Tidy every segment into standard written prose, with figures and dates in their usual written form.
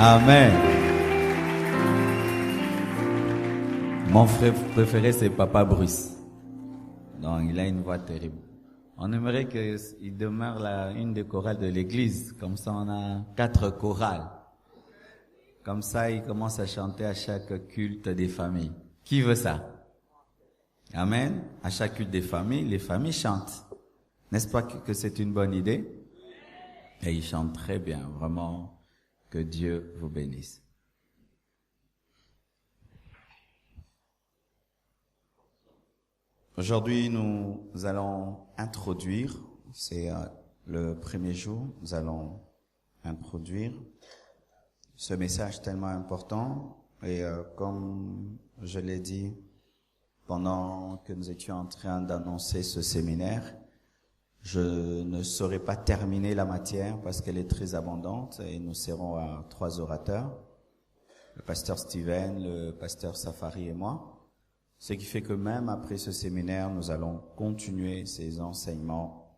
Amen. Mon frère préféré, c'est Papa Bruce. Donc, il a une voix terrible. On aimerait qu'il demeure une des chorales de l'église. Comme ça, on a 4 chorales. Comme ça, il commence à chanter à chaque culte des familles. Qui veut ça? Amen. À chaque culte des familles, les familles chantent. N'est-ce pas que c'est une bonne idée? Et ils chantent très bien. Vraiment, que Dieu vous bénisse. Aujourd'hui, nous allons introduire, c'est le premier jour, nous allons introduire ce message tellement important. Et comme je l'ai dit pendant que nous étions en train d'annoncer ce séminaire, je ne saurais pas terminer la matière parce qu'elle est très abondante et nous serons à 3 orateurs, le pasteur Steven, le pasteur Safari et moi. Ce qui fait que même après ce séminaire, nous allons continuer ces enseignements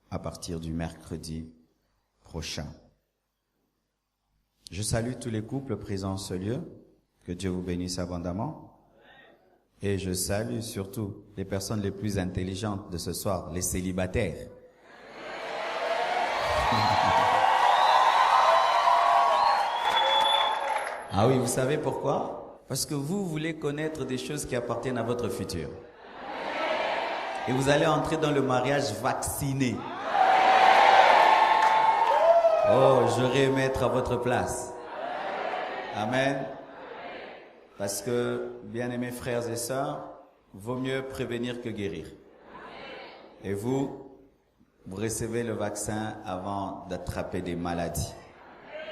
à partir du mercredi prochain. Je salue tous les couples présents en ce lieu. Que Dieu vous bénisse abondamment. Et je salue surtout les personnes les plus intelligentes de ce soir, les célibataires. Ah oui, vous savez pourquoi? Parce que vous voulez connaître des choses qui appartiennent à votre futur. Et vous allez entrer dans le mariage vacciné. Oh, j'aurais aimé être à votre place. Amen. Parce que, bien-aimés frères et sœurs, vaut mieux prévenir que guérir. Et vous recevez le vaccin avant d'attraper des maladies.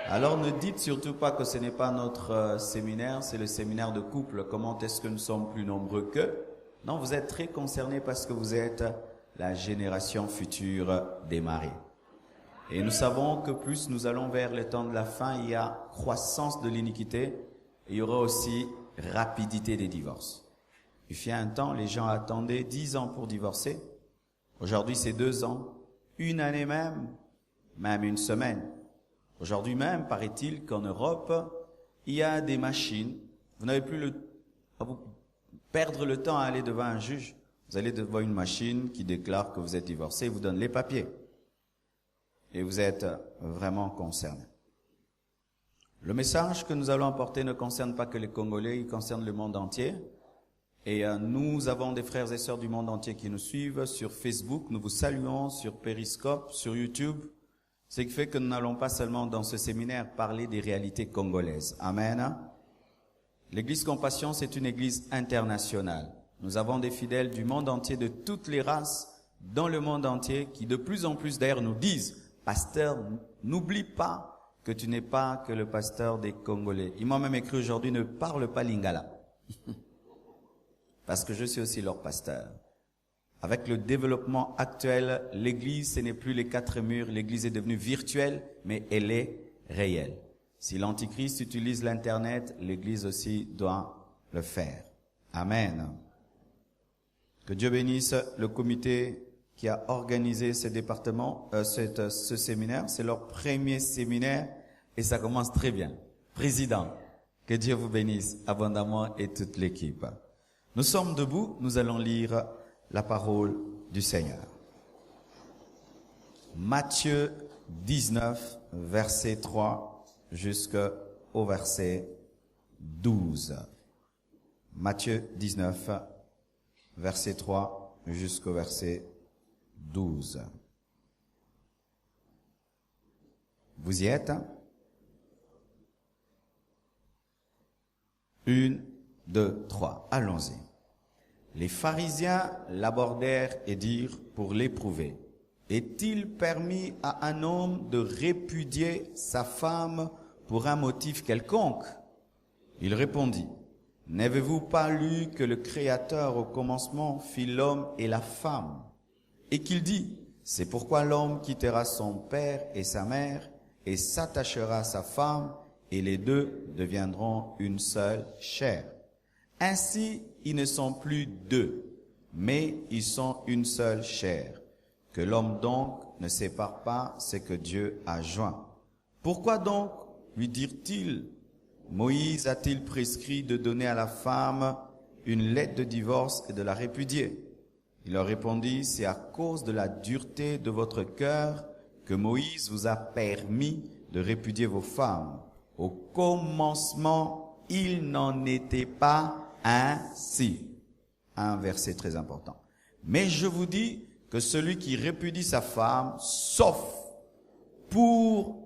Alors ne dites surtout pas que ce n'est pas notre séminaire, c'est le séminaire de couple. Comment est-ce que nous sommes plus nombreux qu'eux? Non, vous êtes très concernés parce que vous êtes la génération future des mariés. Et nous savons que plus nous allons vers le temps de la fin, il y a croissance de l'iniquité et il y aura aussi rapidité des divorces. Il y a un temps, les gens attendaient 10 ans pour divorcer. Aujourd'hui, c'est 2 ans, 1 année même 1 semaine. Aujourd'hui même, paraît-il qu'en Europe, il y a des machines. Vous n'avez plus à vous perdre le temps à aller devant un juge. Vous allez devant une machine qui déclare que vous êtes divorcé et vous donne les papiers. Et vous êtes vraiment concerné. Le message que nous allons apporter ne concerne pas que les Congolais, il concerne le monde entier. Et nous avons des frères et sœurs du monde entier qui nous suivent sur Facebook. Nous vous saluons sur Periscope, sur YouTube. Ce qui fait que nous n'allons pas seulement dans ce séminaire parler des réalités congolaises. Amen. L'église Compassion, c'est une église internationale. Nous avons des fidèles du monde entier, de toutes les races, dans le monde entier, qui de plus en plus d'ailleurs nous disent, pasteur, n'oublie pas que tu n'es pas que le pasteur des Congolais. Ils m'ont même écrit aujourd'hui, ne parle pas lingala. Parce que je suis aussi leur pasteur. Avec le développement actuel, l'église, ce n'est plus les 4 murs, l'église est devenue virtuelle, mais elle est réelle. Si l'Antichrist utilise l'Internet, l'église aussi doit le faire. Amen. Que Dieu bénisse le comité qui a organisé ce ce séminaire. C'est leur premier séminaire et ça commence très bien. Président, que Dieu vous bénisse abondamment et toute l'équipe. Nous sommes debout, nous allons lire la parole du Seigneur. Matthieu 19, verset 3 jusqu'au verset 12. Matthieu 19, verset 3 jusqu'au verset 12. Vous y êtes? 1, 2, 3. Allons-y. Les pharisiens l'abordèrent et dirent pour l'éprouver, est-il permis à un homme de répudier sa femme pour un motif quelconque? Il répondit, n'avez-vous pas lu que le Créateur au commencement fit l'homme et la femme, et qu'il dit, c'est pourquoi l'homme quittera son père et sa mère et s'attachera à sa femme, et les deux deviendront une seule chair. Ainsi, ils ne sont plus 2, mais ils sont une seule chair. Que l'homme donc ne sépare pas ce que Dieu a joint. Pourquoi donc lui dirent-ils, Moïse a-t-il prescrit de donner à la femme une lettre de divorce et de la répudier? Il leur répondit, c'est à cause de la dureté de votre cœur que Moïse vous a permis de répudier vos femmes. Au commencement, il n'en était pas ainsi. Un verset très important. Mais je vous dis que celui qui répudie sa femme, sauf pour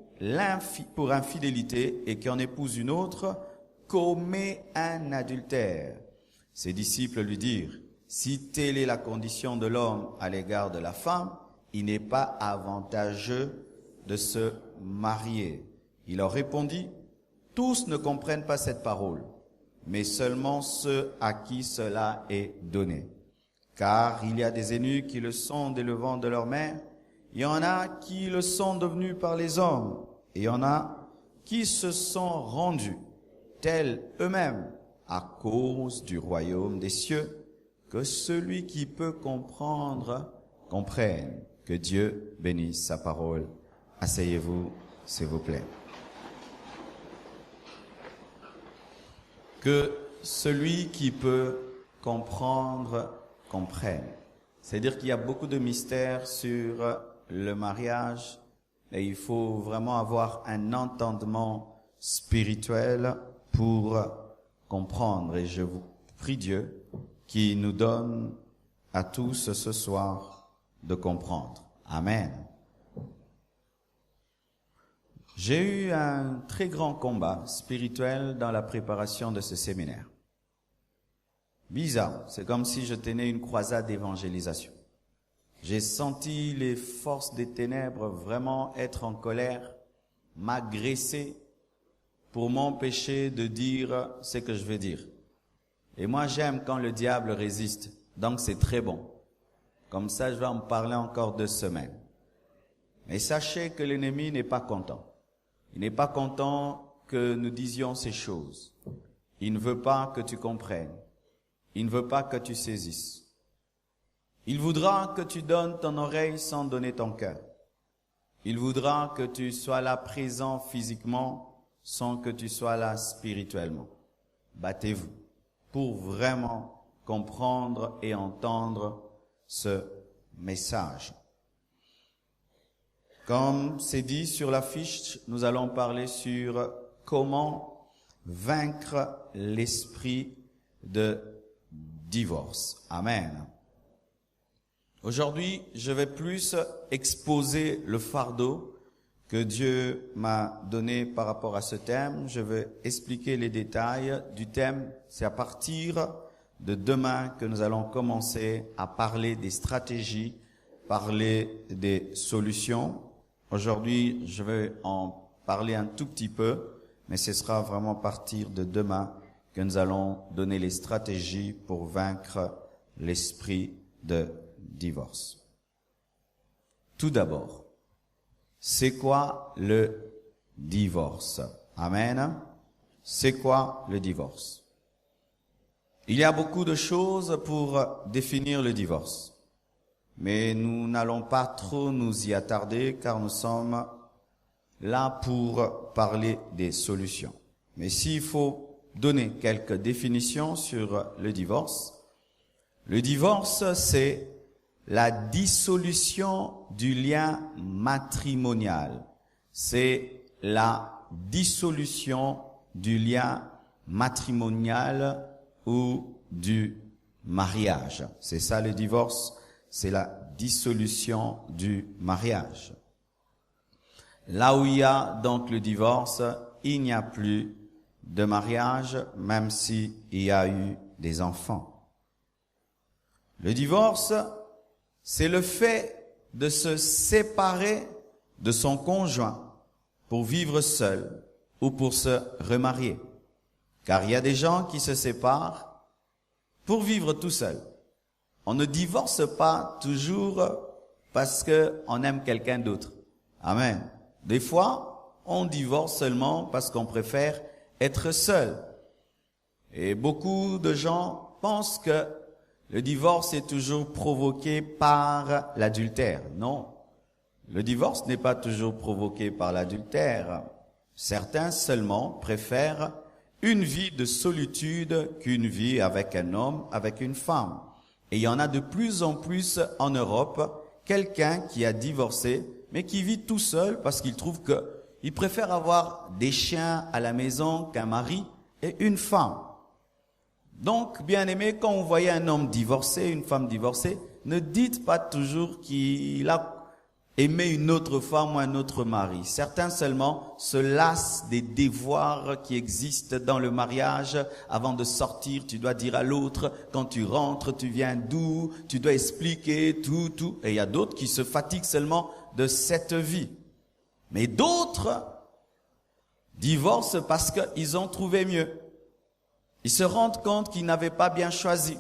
infidélité et qui en épouse une autre, commet un adultère. Ses disciples lui dirent, si telle est la condition de l'homme à l'égard de la femme, il n'est pas avantageux de se marier. Il leur répondit, tous ne comprennent pas cette parole, mais seulement ceux à qui cela est donné. Car il y a des eunuques qui le sont dès le ventre de leur mère, il y en a qui le sont devenus par les hommes, et il y en a qui se sont rendus tels eux-mêmes à cause du royaume des cieux, que celui qui peut comprendre, comprenne. Que Dieu bénisse sa parole. Asseyez-vous, s'il vous plaît. Que celui qui peut comprendre, comprenne. C'est-à-dire qu'il y a beaucoup de mystères sur le mariage et il faut vraiment avoir un entendement spirituel pour comprendre. Et je vous prie Dieu qui nous donne à tous ce soir de comprendre. Amen. J'ai eu un très grand combat spirituel dans la préparation de ce séminaire. Bizarre, c'est comme si je tenais une croisade d'évangélisation. J'ai senti les forces des ténèbres vraiment être en colère, m'agresser pour m'empêcher de dire ce que je veux dire. Et moi, j'aime quand le diable résiste, donc c'est très bon. Comme ça, je vais en parler encore 2 semaines. Mais sachez que l'ennemi n'est pas content. Il n'est pas content que nous disions ces choses. Il ne veut pas que tu comprennes. Il ne veut pas que tu saisisses. Il voudra que tu donnes ton oreille sans donner ton cœur. Il voudra que tu sois là présent physiquement sans que tu sois là spirituellement. Battez-vous pour vraiment comprendre et entendre ce message. Comme c'est dit sur l'affiche, nous allons parler sur comment vaincre l'esprit de divorce. Amen. Aujourd'hui, je vais plus exposer le fardeau que Dieu m'a donné par rapport à ce thème. Je vais expliquer les détails du thème. C'est à partir de demain que nous allons commencer à parler des stratégies, parler des solutions. Aujourd'hui, je vais en parler un tout petit peu, mais ce sera vraiment à partir de demain que nous allons donner les stratégies pour vaincre l'esprit de divorce. Tout d'abord, c'est quoi le divorce? Amen. C'est quoi le divorce? Il y a beaucoup de choses pour définir le divorce, mais nous n'allons pas trop nous y attarder car nous sommes là pour parler des solutions. Mais s'il faut donner quelques définitions sur le divorce, c'est la dissolution du lien matrimonial. C'est la dissolution du lien matrimonial ou du mariage. C'est ça le divorce, c'est la dissolution du mariage. Là où il y a donc le divorce, il n'y a plus de mariage, même s'il y a eu des enfants. Le divorce, c'est le fait de se séparer de son conjoint pour vivre seul ou pour se remarier. Car il y a des gens qui se séparent pour vivre tout seul. On ne divorce pas toujours parce qu'on aime quelqu'un d'autre. Amen. Des fois, on divorce seulement parce qu'on préfère être seul. Et beaucoup de gens pensent que le divorce est toujours provoqué par l'adultère. Non, le divorce n'est pas toujours provoqué par l'adultère. Certains seulement préfèrent une vie de solitude qu'une vie avec un homme, avec une femme. Et il y en a de plus en plus en Europe, quelqu'un qui a divorcé, mais qui vit tout seul parce qu'il trouve qu'il préfère avoir des chiens à la maison qu'un mari et une femme. Donc, bien aimé, quand vous voyez un homme divorcé, une femme divorcée, ne dites pas toujours qu'il a aimé une autre femme ou un autre mari. Certains seulement se lassent des devoirs qui existent dans le mariage. Avant de sortir, tu dois dire à l'autre, quand tu rentres, tu viens d'où, tu dois expliquer tout. Et il y a d'autres qui se fatiguent seulement de cette vie. Mais d'autres divorcent parce qu'ils ont trouvé mieux. Ils se rendent compte qu'ils n'avaient pas bien choisi.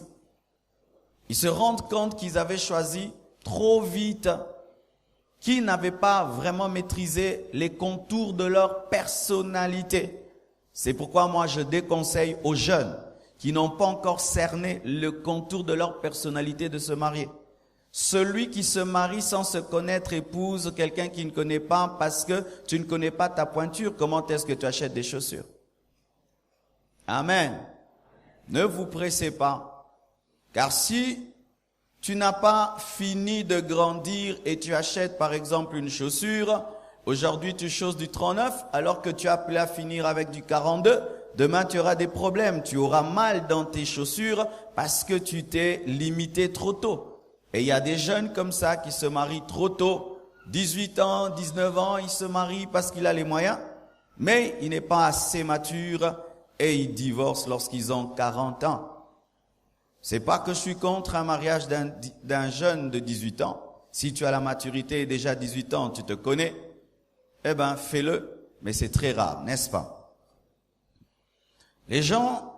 Ils se rendent compte qu'ils avaient choisi trop vite, qu'ils n'avaient pas vraiment maîtrisé les contours de leur personnalité. C'est pourquoi moi je déconseille aux jeunes qui n'ont pas encore cerné le contour de leur personnalité de se marier. Celui qui se marie sans se connaître épouse quelqu'un qui ne connaît pas parce que tu ne connais pas ta pointure. Comment est-ce que tu achètes des chaussures? Amen. Ne vous pressez pas, car si tu n'as pas fini de grandir et tu achètes par exemple une chaussure, aujourd'hui tu chausses du 39 alors que tu as appelé à finir avec du 42, demain tu auras des problèmes, tu auras mal dans tes chaussures parce que tu t'es limité trop tôt. Et il y a des jeunes comme ça qui se marient trop tôt, 18 ans, 19 ans, ils se marient parce qu'il a les moyens, mais il n'est pas assez mature et ils divorcent lorsqu'ils ont 40 ans. C'est pas que je suis contre un mariage d'un jeune de 18 ans. Si tu as la maturité et déjà 18 ans, tu te connais, eh ben fais-le, mais c'est très rare, n'est-ce pas? Les gens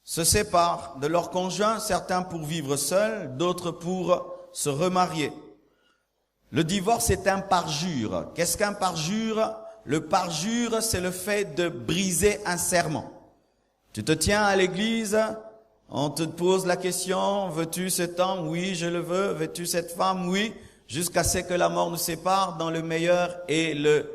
se séparent de leur conjoint, certains pour vivre seuls, d'autres pour se remarier. Le divorce est un parjure. Qu'est-ce qu'un parjure? Le parjure, c'est le fait de briser un serment. Tu te tiens à l'église, on te pose la question, veux-tu cet homme? Oui, je le veux. Veux-tu cette femme? Oui. Jusqu'à ce que la mort nous sépare dans le meilleur et le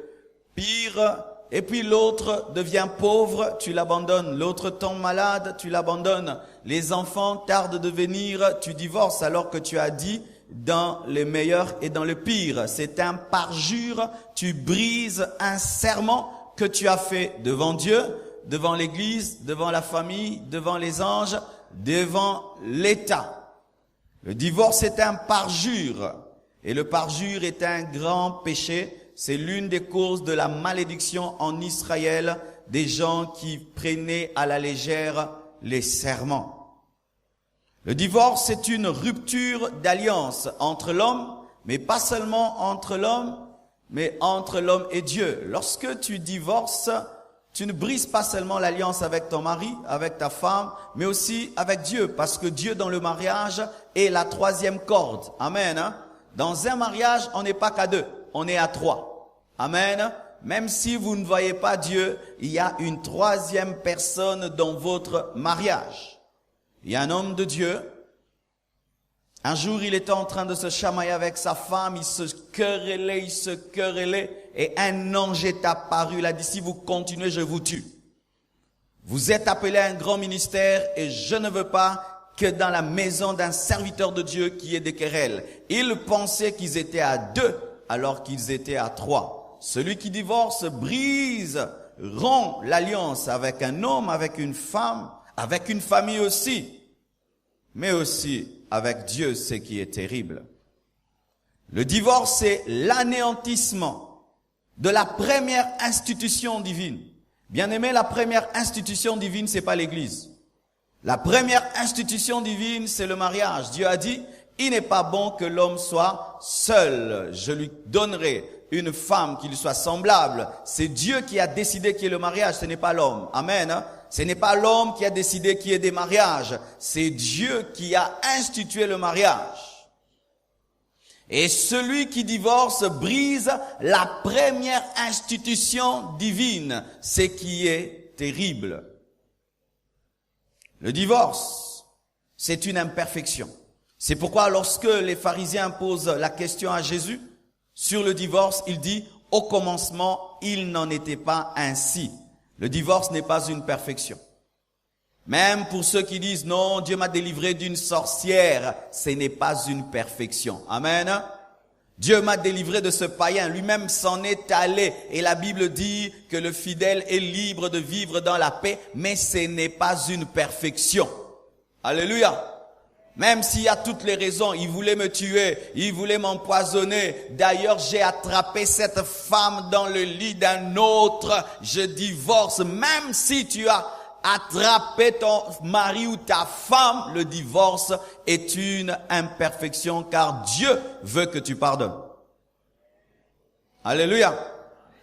pire. Et puis l'autre devient pauvre, tu l'abandonnes. L'autre tombe malade, tu l'abandonnes. Les enfants tardent de venir, tu divorces alors que tu as dit dans le meilleur et dans le pire. C'est un parjure, tu brises un serment que tu as fait devant Dieu, devant l'Église, devant la famille, devant les anges, devant l'État. Le divorce est un parjure et le parjure est un grand péché. C'est l'une des causes de la malédiction en Israël des gens qui prenaient à la légère les serments. Le divorce, c'est une rupture d'alliance entre l'homme, mais pas seulement entre l'homme, mais entre l'homme et Dieu. Lorsque tu divorces, tu ne brises pas seulement l'alliance avec ton mari, avec ta femme, mais aussi avec Dieu, parce que Dieu dans le mariage est la troisième corde. Amen. Hein? Dans un mariage, on n'est pas qu'à deux, on est à trois. Amen. Même si vous ne voyez pas Dieu, il y a une troisième personne dans votre mariage. Il y a un homme de Dieu. Un jour, il était en train de se chamailler avec sa femme. Il se querellait. Et un ange est apparu. Il a dit, si vous continuez, je vous tue. Vous êtes appelé à un grand ministère et je ne veux pas que dans la maison d'un serviteur de Dieu qu'il y ait des querelles. Ils pensaient qu'ils étaient à deux alors qu'ils étaient à trois. Celui qui divorce brise, rompt l'alliance avec un homme, avec une femme, avec une famille aussi, mais aussi avec Dieu, ce qui est terrible. Le divorce, c'est l'anéantissement de la première institution divine. Bien aimé, la première institution divine, c'est pas l'Église. La première institution divine, c'est le mariage. Dieu a dit, il n'est pas bon que l'homme soit seul. Je lui donnerai une femme qui lui soit semblable. C'est Dieu qui a décidé qu'il y ait le mariage, ce n'est pas l'homme. Amen. Hein? Ce n'est pas l'homme qui a décidé qu'il y ait des mariages. C'est Dieu qui a institué le mariage. Et celui qui divorce brise la première institution divine, ce qui est terrible. Le divorce, c'est une imperfection. C'est pourquoi lorsque les pharisiens posent la question à Jésus sur le divorce, il dit, au commencement, il n'en était pas ainsi. Le divorce n'est pas une perfection. Même pour ceux qui disent non, Dieu m'a délivré d'une sorcière, ce n'est pas une perfection. Amen. Dieu m'a délivré de ce païen, lui-même s'en est allé. Et la Bible dit que le fidèle est libre de vivre dans la paix, mais ce n'est pas une perfection. Alléluia. Même s'il y a toutes les raisons, il voulait me tuer, il voulait m'empoisonner. D'ailleurs, j'ai attrapé cette femme dans le lit d'un autre. Je divorce. Même si tu as attrapé ton mari ou ta femme, le divorce est une imperfection car Dieu veut que tu pardonnes. Alléluia.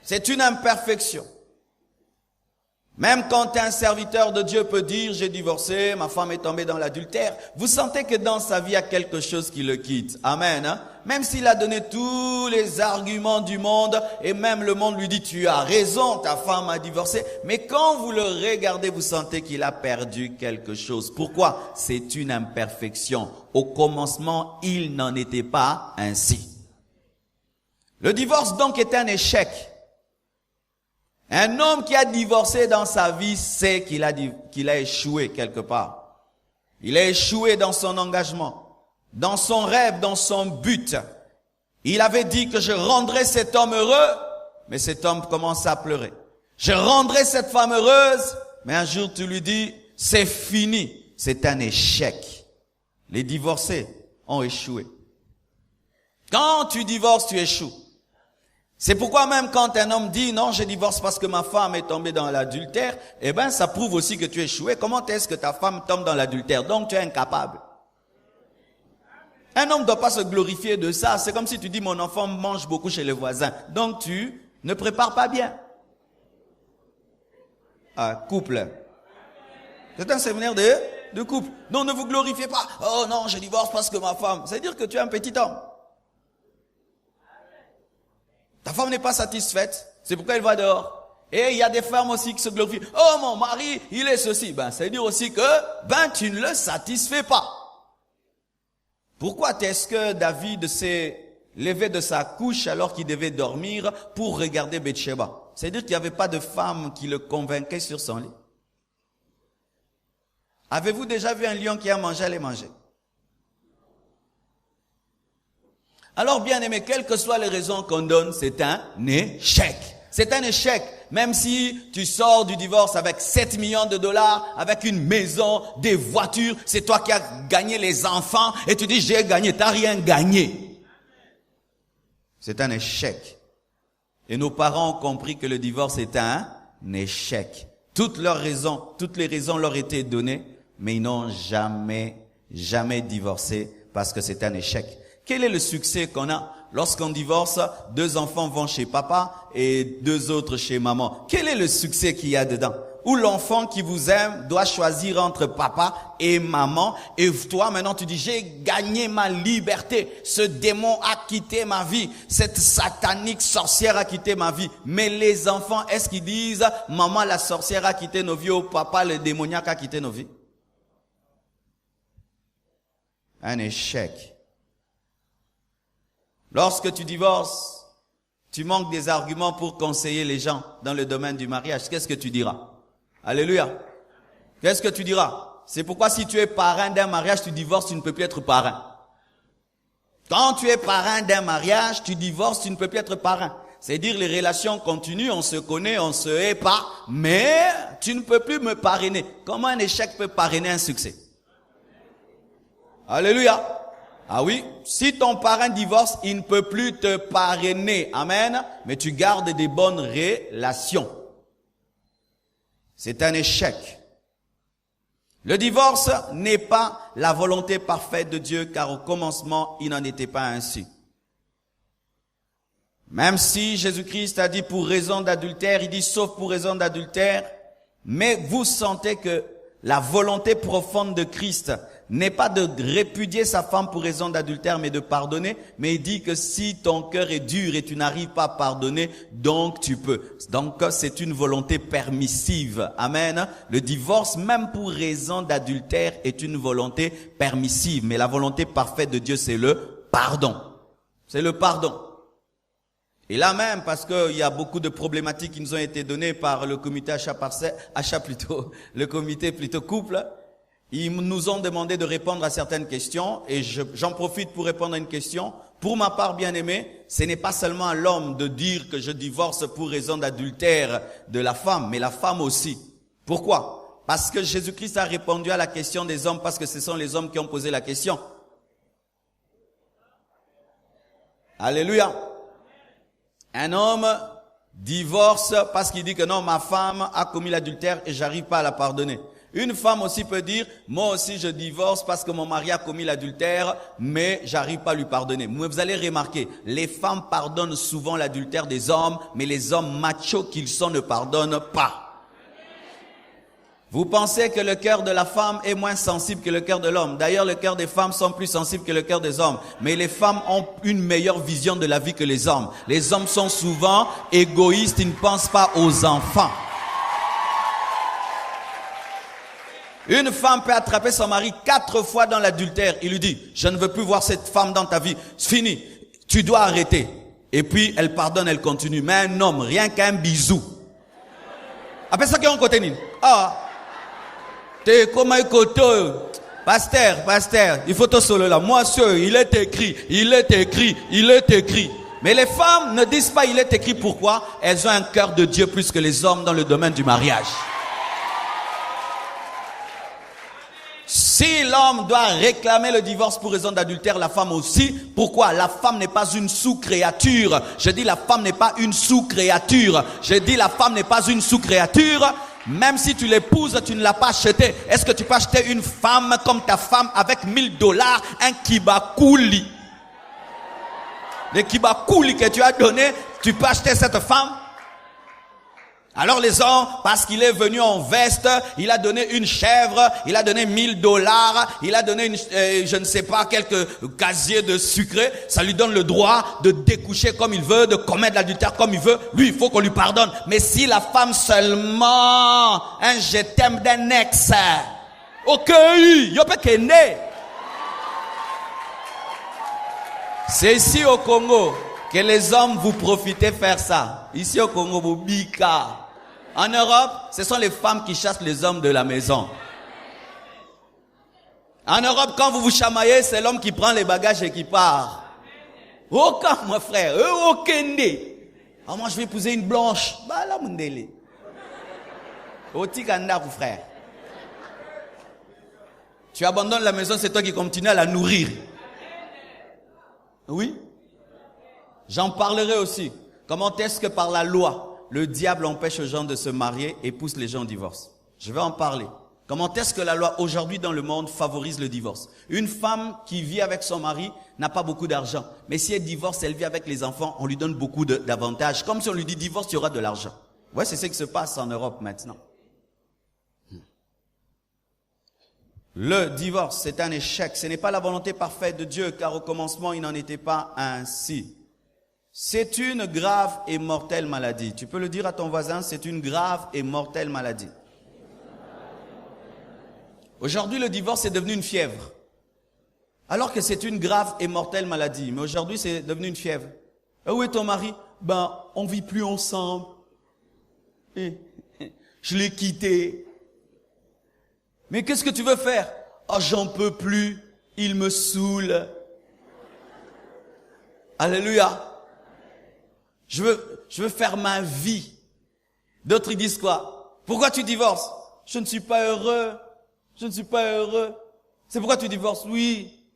C'est une imperfection. Même quand un serviteur de Dieu peut dire, j'ai divorcé, ma femme est tombée dans l'adultère, vous sentez que dans sa vie, il y a quelque chose qui le quitte. Amen. Hein? Même s'il a donné tous les arguments du monde, et même le monde lui dit, tu as raison, ta femme a divorcé. Mais quand vous le regardez, vous sentez qu'il a perdu quelque chose. Pourquoi? C'est une imperfection. Au commencement, il n'en était pas ainsi. Le divorce donc est un échec. Un homme qui a divorcé dans sa vie sait qu'il a échoué quelque part. Il a échoué dans son engagement, dans son rêve, dans son but. Il avait dit que je rendrai cet homme heureux, mais cet homme commence à pleurer. Je rendrai cette femme heureuse, mais un jour tu lui dis, c'est fini. C'est un échec. Les divorcés ont échoué. Quand tu divorces, tu échoues. C'est pourquoi même quand un homme dit non, je divorce parce que ma femme est tombée dans l'adultère, eh ben ça prouve aussi que tu es échoué. Comment est-ce que ta femme tombe dans l'adultère? Donc tu es incapable. Un homme ne doit pas se glorifier de ça. C'est comme si tu dis mon enfant mange beaucoup chez les voisins. Donc tu ne prépares pas bien. Ah, couple. C'est un séminaire de couple. Non, ne vous glorifiez pas. Oh non, je divorce parce que ma femme. C'est-à-dire que tu es un petit homme. Ta femme n'est pas satisfaite, c'est pourquoi elle va dehors. Et il y a des femmes aussi qui se glorifient. Oh, mon mari, il est ceci. Ça veut dire aussi que, tu ne le satisfais pas. Pourquoi est-ce que David s'est levé de sa couche alors qu'il devait dormir pour regarder Bathsheba? C'est-à-dire qu'il n'y avait pas de femme qui le convainquait sur son lit. Avez-vous déjà vu un lion qui a mangé, allez manger? Alors, bien aimé, quelles que soient les raisons qu'on donne, c'est un échec. C'est un échec. Même si tu sors du divorce avec 7 millions de dollars, avec une maison, des voitures, c'est toi qui as gagné les enfants et tu dis j'ai gagné, t'as rien gagné. C'est un échec. Et nos parents ont compris que le divorce est un échec. Toutes les raisons leur étaient données, mais ils n'ont jamais divorcé parce que c'est un échec. Quel est le succès qu'on a lorsqu'on divorce? 2 enfants vont chez papa et 2 autres chez maman. Quel est le succès qu'il y a dedans? Où l'enfant qui vous aime doit choisir entre papa et maman. Et toi, maintenant, tu dis, j'ai gagné ma liberté. Ce démon a quitté ma vie. Cette satanique sorcière a quitté ma vie. Mais les enfants, est-ce qu'ils disent, maman, la sorcière a quitté nos vies, ou papa, le démoniaque a quitté nos vies? Un échec. Lorsque tu divorces, tu manques des arguments pour conseiller les gens dans le domaine du mariage. Qu'est-ce que tu diras? Alléluia. Qu'est-ce que tu diras? C'est pourquoi si tu es parrain d'un mariage, tu divorces, tu ne peux plus être parrain. Quand tu es parrain d'un mariage, tu divorces, tu ne peux plus être parrain. C'est-à-dire les relations continuent, on se connaît, on se hait pas, mais tu ne peux plus me parrainer. Comment un échec peut parrainer un succès? Alléluia. Ah oui, si ton parrain divorce, il ne peut plus te parrainer. Amen. Mais tu gardes des bonnes relations. C'est un échec. Le divorce n'est pas la volonté parfaite de Dieu, car au commencement, il n'en était pas ainsi. Même si Jésus-Christ a dit pour raison d'adultère, il dit sauf pour raison d'adultère, mais vous sentez que la volonté profonde de Christ n'est pas de répudier sa femme pour raison d'adultère, mais de pardonner. Mais il dit que si ton cœur est dur et tu n'arrives pas à pardonner, donc tu peux. Donc c'est une volonté permissive. Amen. Le divorce, même pour raison d'adultère, est une volonté permissive. Mais la volonté parfaite de Dieu, c'est le pardon. C'est le pardon. Et là même, parce qu'il y a beaucoup de problématiques qui nous ont été données par le comité le comité plutôt couple, ils nous ont demandé de répondre à certaines questions et j'en profite pour répondre à une question. Pour ma part, bien-aimé, ce n'est pas seulement à l'homme de dire que je divorce pour raison d'adultère de la femme, mais la femme aussi. Pourquoi? Parce que Jésus-Christ a répondu à la question des hommes, parce que ce sont les hommes qui ont posé la question. Alléluia. Un homme divorce parce qu'il dit que non, ma femme a commis l'adultère et j'arrive pas à la pardonner. Une femme aussi peut dire, moi aussi je divorce parce que mon mari a commis l'adultère, mais j'arrive pas à lui pardonner. Mais vous allez remarquer, les femmes pardonnent souvent l'adultère des hommes, mais les hommes machos qu'ils sont ne pardonnent pas. Vous pensez que le cœur de la femme est moins sensible que le cœur de l'homme. D'ailleurs, le cœur des femmes sont plus sensibles que le cœur des hommes. Mais les femmes ont une meilleure vision de la vie que les hommes. Les hommes sont souvent égoïstes, ils ne pensent pas aux enfants. Une femme peut attraper son mari 4 fois dans l'adultère. Il lui dit, je ne veux plus voir cette femme dans ta vie. C'est fini. Tu dois arrêter. Et puis, elle pardonne, elle continue. Mais un homme, rien qu'un bisou. Après ça, qu'est-ce qu'on continue? Ah. T'es comme un côté. Pasteur, il faut te solo là. Moi, il est écrit. Mais les femmes ne disent pas il est écrit. Pourquoi? Elles ont un cœur de Dieu plus que les hommes dans le domaine du mariage. Si l'homme doit réclamer le divorce pour raison d'adultère, la femme aussi. Pourquoi? La femme n'est pas une sous-créature. Je dis la femme n'est pas une sous-créature. Même si tu l'épouses, tu ne l'as pas achetée. Est-ce que tu peux acheter une femme comme ta femme avec $1000, un kibakuli? Le kibakuli que tu as donné, tu peux acheter cette femme? Alors les hommes, parce qu'il est venu en veste, il a donné une chèvre, il a donné $1000, il a donné je ne sais pas, quelques casiers de sucre, ça lui donne le droit de découcher comme il veut, de commettre l'adultère comme il veut. Lui, il faut qu'on lui pardonne. Mais si la femme seulement, un je t'aime d'un ex, ok, yo pe kende. C'est ici au Congo que les hommes vous profitez faire ça. Ici au Congo, vous bika. En Europe, ce sont les femmes qui chassent les hommes de la maison. En Europe, quand vous vous chamaillez, c'est l'homme qui prend les bagages et qui part. Aucun, mon frère. Aucun. Ah, moi, je vais épouser une blanche. Bah, là, mon délai. Otikanda, mon frère. Tu abandonnes la maison, c'est toi qui continues à la nourrir. Oui. J'en parlerai aussi. Comment est-ce que par la loi, le diable empêche les gens de se marier et pousse les gens au divorce? Je vais en parler. Comment est-ce que la loi aujourd'hui dans le monde favorise le divorce? Une femme qui vit avec son mari n'a pas beaucoup d'argent. Mais si elle divorce, elle vit avec les enfants, on lui donne beaucoup d'avantages. Comme si on lui dit divorce, tu auras de l'argent. Ouais, c'est ce qui se passe en Europe maintenant. Le divorce, c'est un échec. Ce n'est pas la volonté parfaite de Dieu, car au commencement, il n'en était pas ainsi. C'est une grave et mortelle maladie. Tu peux le dire à ton voisin, c'est une grave et mortelle maladie. Aujourd'hui, le divorce est devenu une fièvre. Alors que c'est une grave et mortelle maladie. Mais aujourd'hui, c'est devenu une fièvre. Où est ton mari? Ben, on vit plus ensemble. Je l'ai quitté. Mais qu'est-ce que tu veux faire? Oh, j'en peux plus. Il me saoule. Alléluia. Je veux faire ma vie. D'autres ils disent quoi? Pourquoi tu divorces? Je ne suis pas heureux. C'est pourquoi tu divorces? Oui.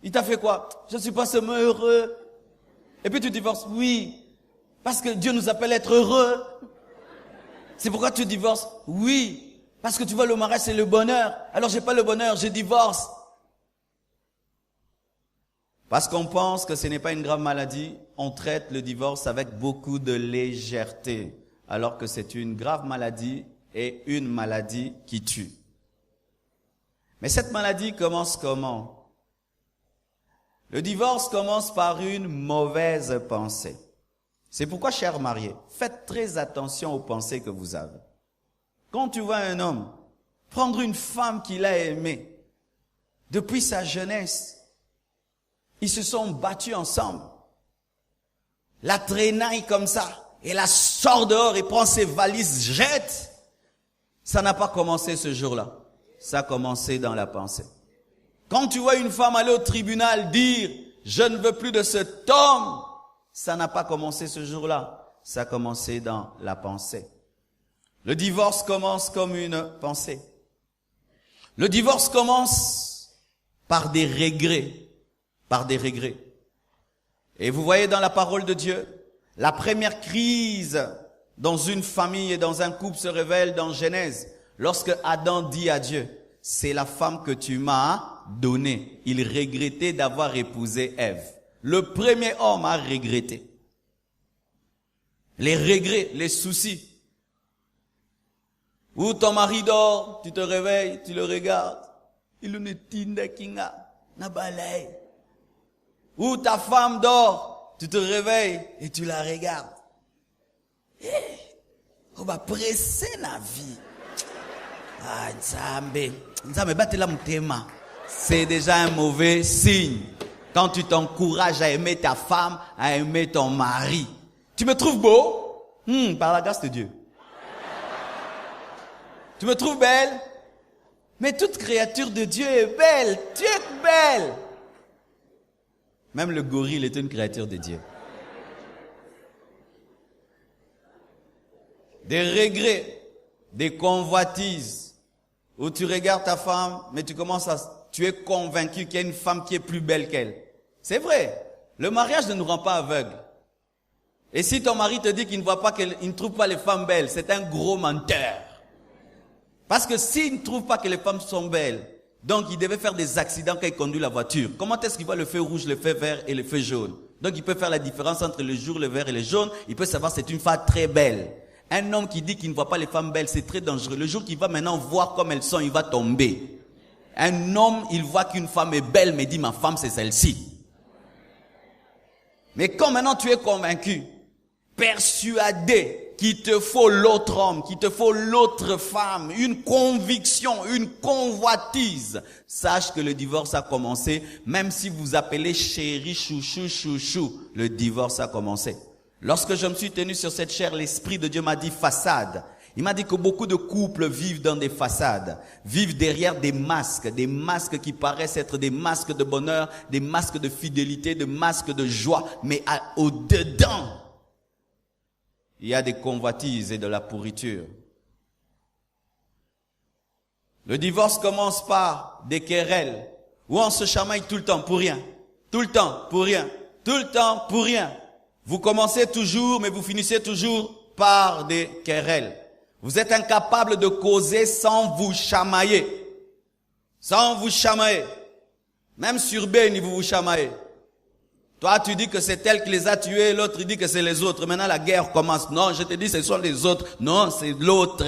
Il t'a fait quoi? Je ne suis pas seulement heureux. Et puis tu divorces? Oui. Parce que Dieu nous appelle à être heureux. C'est pourquoi tu divorces? Oui. Parce que tu vois, le mariage c'est le bonheur. Alors j'ai pas le bonheur, je divorce. Parce qu'on pense que ce n'est pas une grave maladie, on traite le divorce avec beaucoup de légèreté, alors que c'est une grave maladie et une maladie qui tue. Mais cette maladie commence comment? Le divorce commence par une mauvaise pensée. C'est pourquoi, chers mariés, faites très attention aux pensées que vous avez. Quand tu vois un homme prendre une femme qu'il a aimée depuis sa jeunesse, ils se sont battus ensemble. la traînaille comme ça, et la sort dehors et prend ses valises, jette. Ça n'a pas commencé ce jour-là. Ça a commencé dans la pensée. Quand tu vois une femme aller au tribunal dire « Je ne veux plus de cet homme », ça n'a pas commencé ce jour-là. Ça a commencé dans la pensée. Le divorce commence comme une pensée. Le divorce commence par des regrets. Par des regrets. Et vous voyez dans la parole de Dieu, la première crise dans une famille et dans un couple se révèle dans Genèse. Lorsque Adam dit à Dieu, c'est la femme que tu m'as donnée. Il regrettait d'avoir épousé Ève. Le premier homme a regretté. Les regrets, les soucis. Où ton mari dort, tu te réveilles, tu le regardes. Il ne tinde kinga, na balai. Où ta femme dort, tu te réveilles et tu la regardes. On va presser la vie. Ah, Nzambe batela mutema. C'est déjà un mauvais signe. Quand tu t'encourages à aimer ta femme, à aimer ton mari. Tu me trouves beau? Par la grâce de Dieu. Tu me trouves belle? Mais toute créature de Dieu est belle. Tu es belle. Même le gorille est une créature de Dieu. Des regrets, des convoitises, où tu regardes ta femme, mais tu es convaincu qu'il y a une femme qui est plus belle qu'elle. C'est vrai. Le mariage ne nous rend pas aveugles. Et si ton mari te dit qu'il ne trouve pas les femmes belles, c'est un gros menteur. Parce que s'il ne trouve pas que les femmes sont belles, donc il devait faire des accidents quand il conduit la voiture. Comment est-ce qu'il voit le feu rouge, le feu vert et le feu jaune? Donc il peut faire la différence entre le jour, le vert et le jaune. Il peut savoir c'est une femme très belle. Un homme qui dit qu'il ne voit pas les femmes belles, c'est très dangereux. Le jour qu'il va maintenant voir comme elles sont, il va tomber. Un homme, il voit qu'une femme est belle, mais dit ma femme c'est celle-ci. Mais quand maintenant tu es convaincu, persuadé qu'il te faut l'autre homme, qu'il te faut l'autre femme, une conviction, une convoitise, sache que le divorce a commencé, même si vous appelez chéri, chouchou, chouchou, le divorce a commencé. Lorsque je me suis tenu sur cette chaire, l'Esprit de Dieu m'a dit façade. Il m'a dit que beaucoup de couples vivent dans des façades, vivent derrière des masques qui paraissent être des masques de bonheur, des masques de fidélité, des masques de joie, mais au-dedans, il y a des convoitises et de la pourriture. Le divorce commence par des querelles, où on se chamaille tout le temps pour rien, tout le temps pour rien, tout le temps pour rien. Vous commencez toujours, mais vous finissez toujours par des querelles. Vous êtes incapable de causer sans vous chamailler. Sans vous chamailler. Même sur Béni, vous vous chamaillez. Toi, tu dis que c'est elle qui les a tués, l'autre dit que c'est les autres. Maintenant, la guerre commence. Non, je te dis, ce sont les autres. Non, c'est l'autre.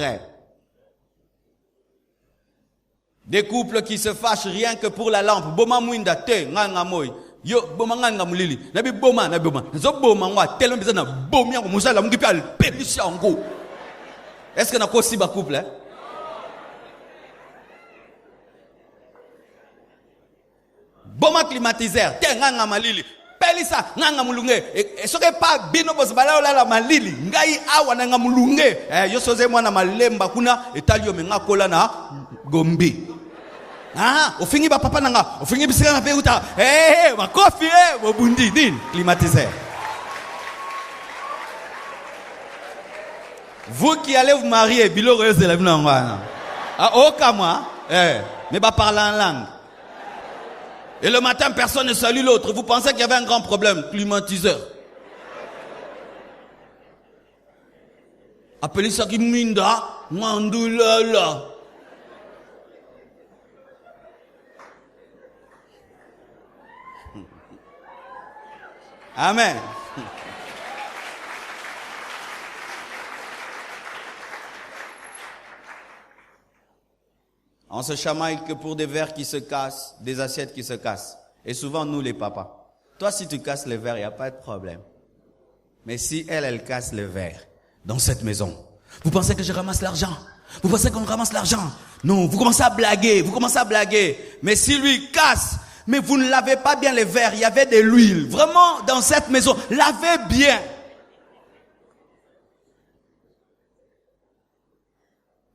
Des couples qui se fâchent rien que pour la lampe. Boma mwinda te, nganga moy. Yo, boma nganga mulili. Nabi boma. Zo boma ngwa, tellement besoin na bomia, moussa la moukipi al pebisi ango. Est-ce que na kosi ba couple, hein? Boma climatiseur, te nganga malili. Pelisa nganga mulunge e soke pa bino boss balao la malili ngai awa na ngamulunge yo soze mwana malemba kuna etalio menga kola na gombi ofingi ba papa nanga ofingi bisika na peuta makofi bobundi din climatiseur. Vous qui allez vous marier biloko yo zela bino ngwana oka moi mais ba parler en langue. Et le matin, personne ne salue l'autre. Vous pensez qu'il y avait un grand problème. Climatiseur. Appelez ça qui minda. Mandulala. Amen. On se chamaille que pour des verres qui se cassent, des assiettes qui se cassent. Et souvent, nous les papas. Toi, si tu casses les verres, il n'y a pas de problème. Mais si elle casse les verres dans cette maison, vous pensez que je ramasse l'argent? Vous pensez qu'on ramasse l'argent? Non, vous commencez à blaguer, Mais si lui casse, mais vous ne lavez pas bien les verres, il y avait de l'huile. Vraiment, dans cette maison, lavez bien.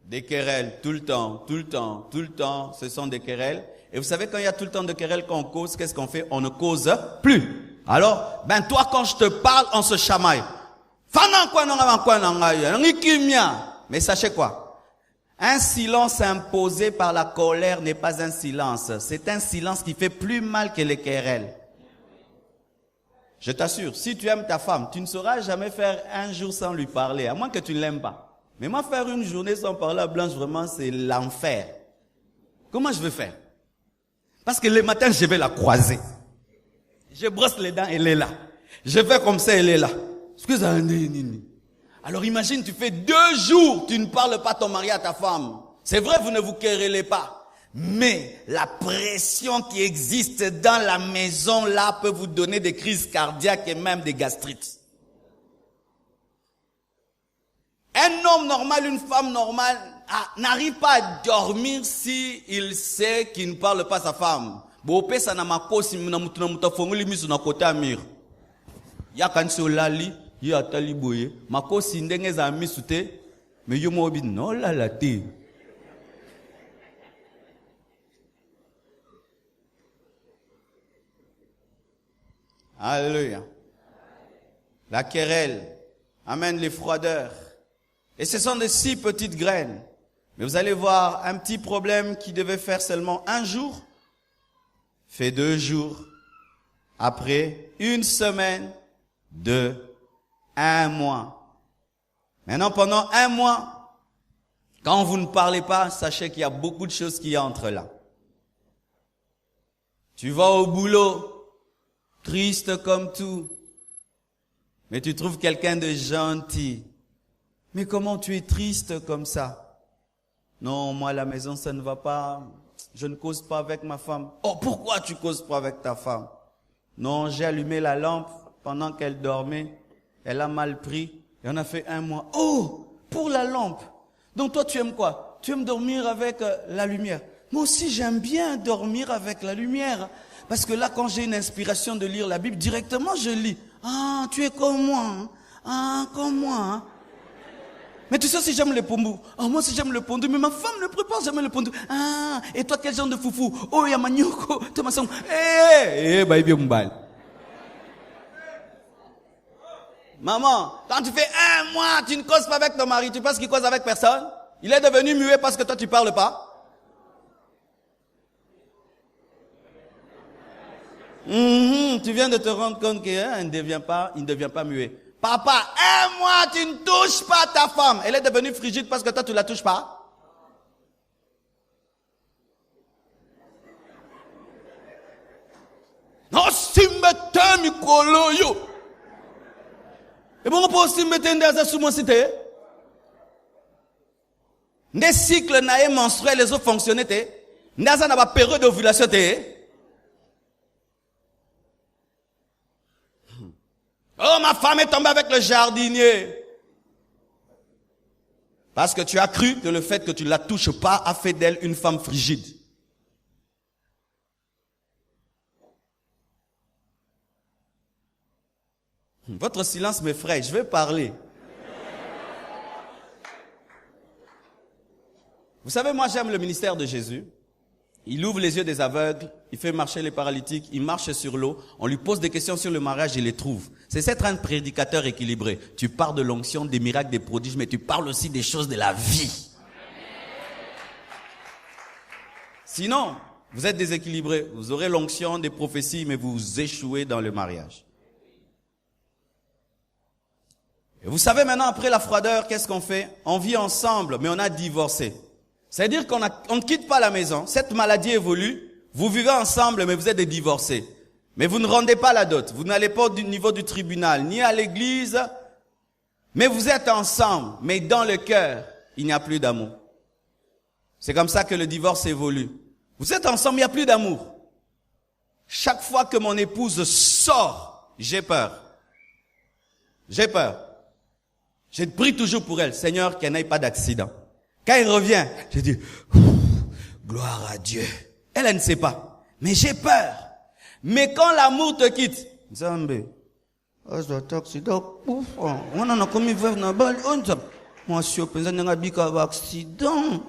Des querelles, tout le temps, ce sont des querelles. Et vous savez, quand il y a tout le temps de querelles qu'on cause, qu'est-ce qu'on fait? On ne cause plus. Alors, toi, quand je te parle, on se chamaille. Mais sachez quoi? Un silence imposé par la colère n'est pas un silence. C'est un silence qui fait plus mal que les querelles. Je t'assure, si tu aimes ta femme, tu ne sauras jamais faire un jour sans lui parler, à moins que tu ne l'aimes pas. Mais moi, faire une journée sans parler à Blanche, vraiment, c'est l'enfer. Comment je vais faire? Parce que le matin, je vais la croiser. Je brosse les dents, elle est là. Je fais comme ça, elle est là. Alors imagine, tu fais 2 jours, tu ne parles pas ton mari à ta femme. C'est vrai, vous ne vous querellez pas. Mais la pression qui existe dans la maison, là, peut vous donner des crises cardiaques et même des gastrites. Un homme normal, une femme normale, n'arrive pas à dormir si il sait qu'il ne parle pas à sa femme. Alléluia. La querelle amène les froideurs. Et ce sont de 6 petites graines. Mais vous allez voir, un petit problème qui devait faire seulement 1 jour, fait 2 jours. Après 1 semaine, 2, 1 mois. Maintenant, pendant 1 mois, quand vous ne parlez pas, sachez qu'il y a beaucoup de choses qui entrent là. Tu vas au boulot, triste comme tout, mais tu trouves quelqu'un de gentil. Mais comment tu es triste comme ça? Non, moi à la maison ça ne va pas. Je ne cause pas avec ma femme. Oh, pourquoi tu causes pas avec ta femme? Non, j'ai allumé la lampe pendant qu'elle dormait. Elle a mal pris. Et on a fait 1 mois. Oh, pour la lampe. Donc toi tu aimes quoi? Tu aimes dormir avec la lumière. Moi aussi j'aime bien dormir avec la lumière. Parce que là quand j'ai une inspiration de lire la Bible, directement je lis. Ah, tu es comme moi. Ah, comme moi. Mais tu sais si j'aime le pondou. Ah, moi si j'aime le pondou, mais ma femme ne prépare jamais le pondou. Ah, et toi quel genre de foufou? Oh, ya manioko, tu m'as son. Baby mbal. Maman, quand tu fais 1 mois, tu ne causes pas avec ton mari, tu penses qu'il cause avec personne? Il est devenu muet parce que toi tu parles pas? Tu viens de te rendre compte qu'il ne devient pas muet. Papa, 1 mois, tu ne touches pas ta femme. Elle est devenue frigide parce que toi, tu la touches pas. Non, si me mikolo yo. Et bon, on peut aussi mettre un des sous mon site. Les cycles naïs menstruels, les autres fonctionnaient. N'a pas période d'ovulation. Oh, ma femme est tombée avec le jardinier. Parce que tu as cru que le fait que tu ne la touches pas a fait d'elle une femme frigide. Votre silence m'effraie, je vais parler. Vous savez, moi j'aime le ministère de Jésus. Il ouvre les yeux des aveugles, il fait marcher les paralytiques, il marche sur l'eau, on lui pose des questions sur le mariage, il les trouve. C'est être un prédicateur équilibré. Tu parles de l'onction, des miracles, des prodiges, mais tu parles aussi des choses de la vie. Sinon, vous êtes déséquilibré. Vous aurez l'onction des prophéties, mais vous échouez dans le mariage. Et vous savez maintenant, après la froideur, qu'est-ce qu'on fait? On vit ensemble, mais on a divorcé. C'est-à-dire qu'on ne quitte pas la maison. Cette maladie évolue. Vous vivez ensemble, mais vous êtes des divorcés. Mais vous ne rendez pas la dot. Vous n'allez pas au niveau du tribunal, ni à l'église. Mais vous êtes ensemble. Mais dans le cœur, il n'y a plus d'amour. C'est comme ça que le divorce évolue. Vous êtes ensemble, il n'y a plus d'amour. Chaque fois que mon épouse sort, j'ai peur. J'ai peur. Je prie toujours pour elle. Seigneur, qu'elle n'ait pas d'accident. Quand elle revient, je dis, gloire à Dieu. Elle ne sait pas. Mais j'ai peur. Mais quand l'amour te quitte, Nzambe, aza accident, ouf, on a commis veuve na bal, on ça. Moi, je suis pensé n'a bika accident.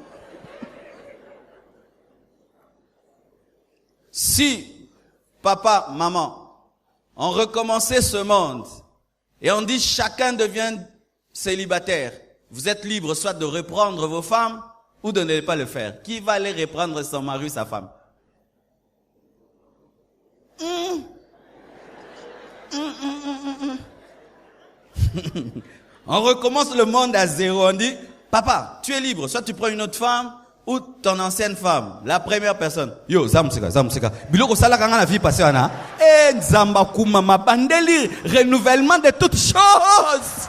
Si papa, maman, on recommençait ce monde et on dit chacun devient célibataire, vous êtes libre soit de reprendre vos femmes ou de ne pas le faire. Qui va aller reprendre son mari ou sa femme? On recommence le monde à zéro. On dit, papa, tu es libre. Soit tu prends une autre femme ou ton ancienne femme. La première personne. Yo, zamseka. Biloko sala kanga la vie passée, ana. Nzamba kumama bandeli. Renouvellement de toutes choses.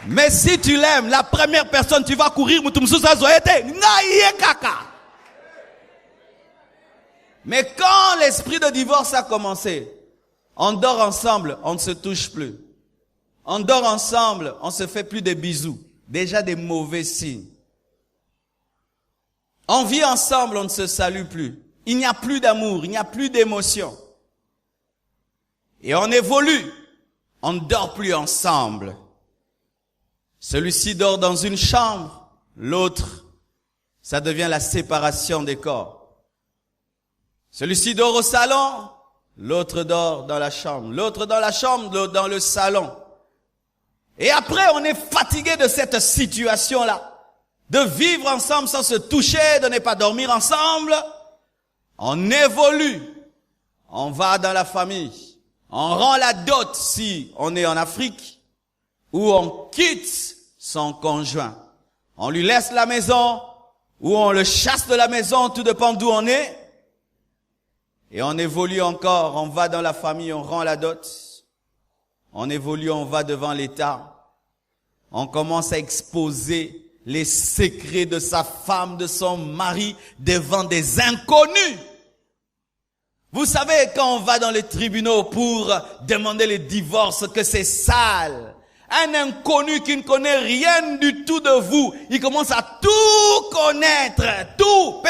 Mais si tu l'aimes, la première personne, tu vas courir. Mais quand l'esprit de divorce a commencé, on dort ensemble, on ne se touche plus. On dort ensemble, on se fait plus de bisous. Déjà des mauvais signes. On vit ensemble, on ne se salue plus. Il n'y a plus d'amour, il n'y a plus d'émotion. Et on évolue. On ne dort plus ensemble. Celui-ci dort dans une chambre, l'autre, ça devient la séparation des corps. Celui-ci dort au salon, l'autre dort dans la chambre. L'autre dans la chambre, l'autre dans le salon. Et après, on est fatigué de cette situation-là. De vivre ensemble sans se toucher, de ne pas dormir ensemble. On évolue. On va dans la famille. On rend la dot si on est en Afrique. Ou on quitte son conjoint. On lui laisse la maison. Ou on le chasse de la maison, tout dépend d'où on est. Et on évolue encore. On va dans la famille, on rend la dot. On évolue, on va devant l'État. On commence à exposer les secrets de sa femme, de son mari, devant des inconnus. Vous savez, quand on va dans les tribunaux pour demander le divorce, que c'est sale. Un inconnu qui ne connaît rien du tout de vous, il commence à tout connaître, tout.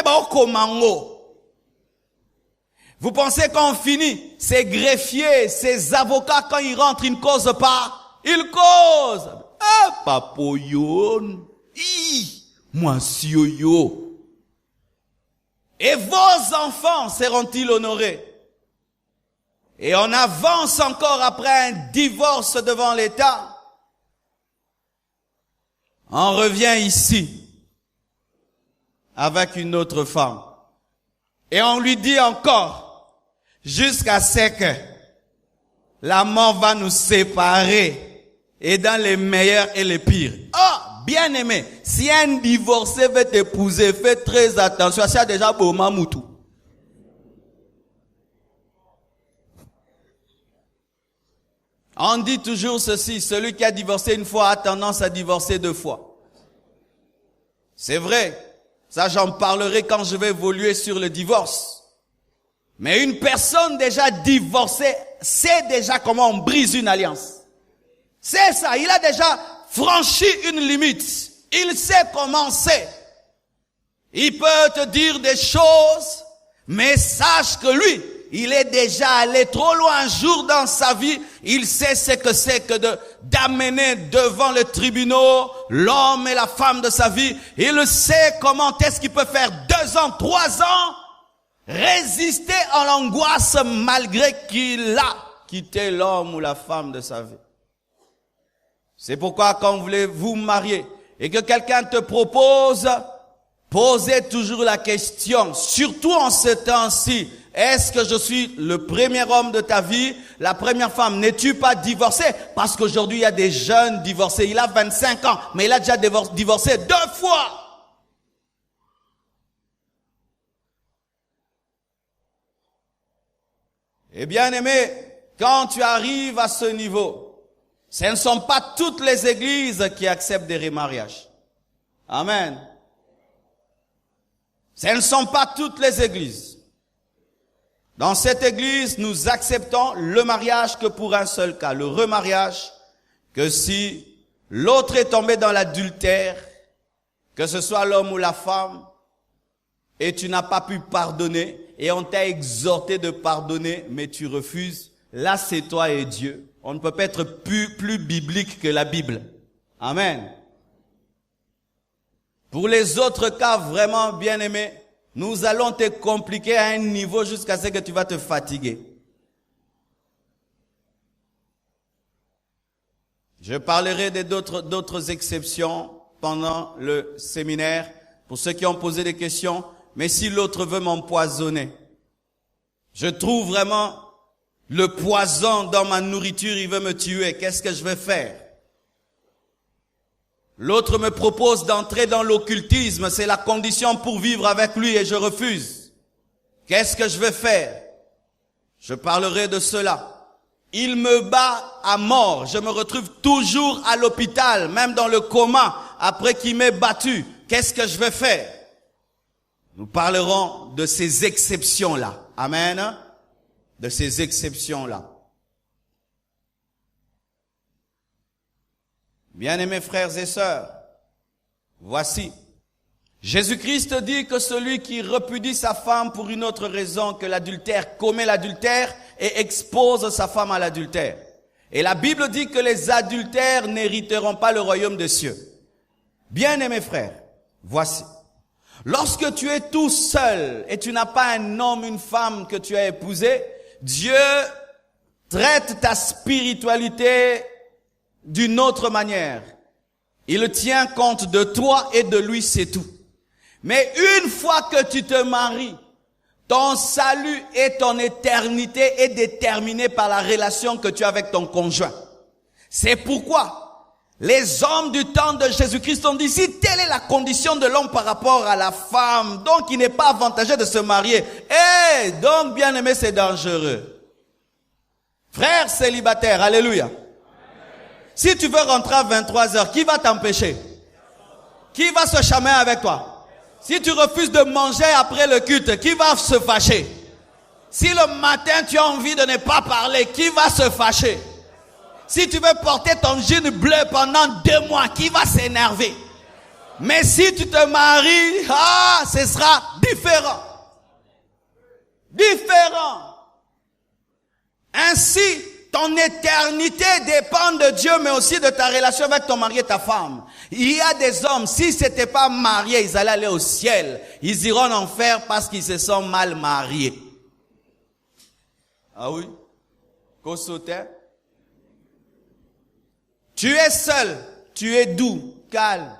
Vous pensez qu'on finit, ces greffiers, ces avocats, quand ils rentrent, ils ne causent pas. Ils causent. Ah, papoyon. Moi, yo. Et vos enfants seront-ils honorés? Et on avance encore après un divorce devant l'État. On revient ici avec une autre femme. Et on lui dit encore, jusqu'à ce que la mort va nous séparer, et dans les meilleurs et les pires. Oh, bien aimé, si un divorcé veut t'épouser, fais très attention, c'est déjà beau mamoutou. On dit toujours ceci, celui qui a divorcé une fois a tendance à divorcer deux fois. C'est vrai, ça j'en parlerai quand je vais évoluer sur le divorce. Mais une personne déjà divorcée sait déjà comment on brise une alliance. C'est ça, il a déjà franchi une limite. Il sait comment c'est. Il peut te dire des choses, mais sache que lui, il est déjà allé trop loin un jour dans sa vie. Il sait ce que c'est que d'amener devant le tribunal l'homme et la femme de sa vie. Il sait comment est-ce qu'il peut faire 2 ans, 3 ans, résister à l'angoisse malgré qu'il a quitté l'homme ou la femme de sa vie. C'est pourquoi quand vous voulez vous marier et que quelqu'un te propose, posez toujours la question, surtout en ce temps-ci, est-ce que je suis le premier homme de ta vie, la première femme? N'es-tu pas divorcé? Parce qu'aujourd'hui, il y a des jeunes divorcés. Il a 25 ans, mais il a déjà divorcé 2 fois. Et bien aimé, quand tu arrives à ce niveau, ce ne sont pas toutes les églises qui acceptent des remariages. Amen. Ce ne sont pas toutes les églises. Dans cette église, nous acceptons le mariage que pour un seul cas, le remariage, que si l'autre est tombé dans l'adultère, que ce soit l'homme ou la femme, et tu n'as pas pu pardonner et on t'a exhorté de pardonner mais tu refuses, là c'est toi et Dieu. On ne peut pas être plus biblique que la Bible. Amen. Pour les autres cas vraiment bien-aimés, nous allons te compliquer à un niveau jusqu'à ce que tu vas te fatiguer. Je parlerai d'autres exceptions pendant le séminaire pour ceux qui ont posé des questions. Mais si l'autre veut m'empoisonner, je trouve vraiment le poison dans ma nourriture, il veut me tuer. Qu'est-ce que je vais faire? L'autre me propose d'entrer dans l'occultisme, c'est la condition pour vivre avec lui et je refuse. Qu'est-ce que je vais faire? Je parlerai de cela. Il me bat à mort, je me retrouve toujours à l'hôpital, même dans le coma, après qu'il m'ait battu. Qu'est-ce que je vais faire? Nous parlerons de ces exceptions-là. Amen. De ces exceptions-là. Bien-aimés frères et sœurs, voici. Jésus-Christ dit que celui qui repudie sa femme pour une autre raison que l'adultère commet l'adultère et expose sa femme à l'adultère. Et la Bible dit que les adultères n'hériteront pas le royaume des cieux. Bien-aimés frères, voici. Lorsque tu es tout seul et tu n'as pas un homme, une femme que tu as épousé, Dieu traite ta spiritualité d'une autre manière. Il tient compte de toi et de lui, c'est tout. Mais une fois que tu te maries, ton salut et ton éternité est déterminé par la relation que tu as avec ton conjoint. C'est pourquoi les hommes du temps de Jésus-Christ ont dit, si telle est la condition de l'homme par rapport à la femme, donc il n'est pas avantageux de se marier. Donc bien aimé, c'est dangereux. Frère célibataire, alléluia. Si tu veux rentrer à 23h, qui va t'empêcher? Qui va se chamer avec toi? Si tu refuses de manger après le culte, qui va se fâcher? Si le matin tu as envie de ne pas parler, qui va se fâcher? Si tu veux porter ton jean bleu pendant 2 mois, qui va s'énerver? Mais si tu te maries, ce sera différent. Différent. Ainsi, ton éternité dépend de Dieu, mais aussi de ta relation avec ton mari et ta femme. Il y a des hommes, s'ils s'étaient pas mariés, ils allaient aller au ciel. Ils iront en enfer parce qu'ils se sont mal mariés. Ah oui? Qu'au sautait? Tu es seul, tu es doux, calme.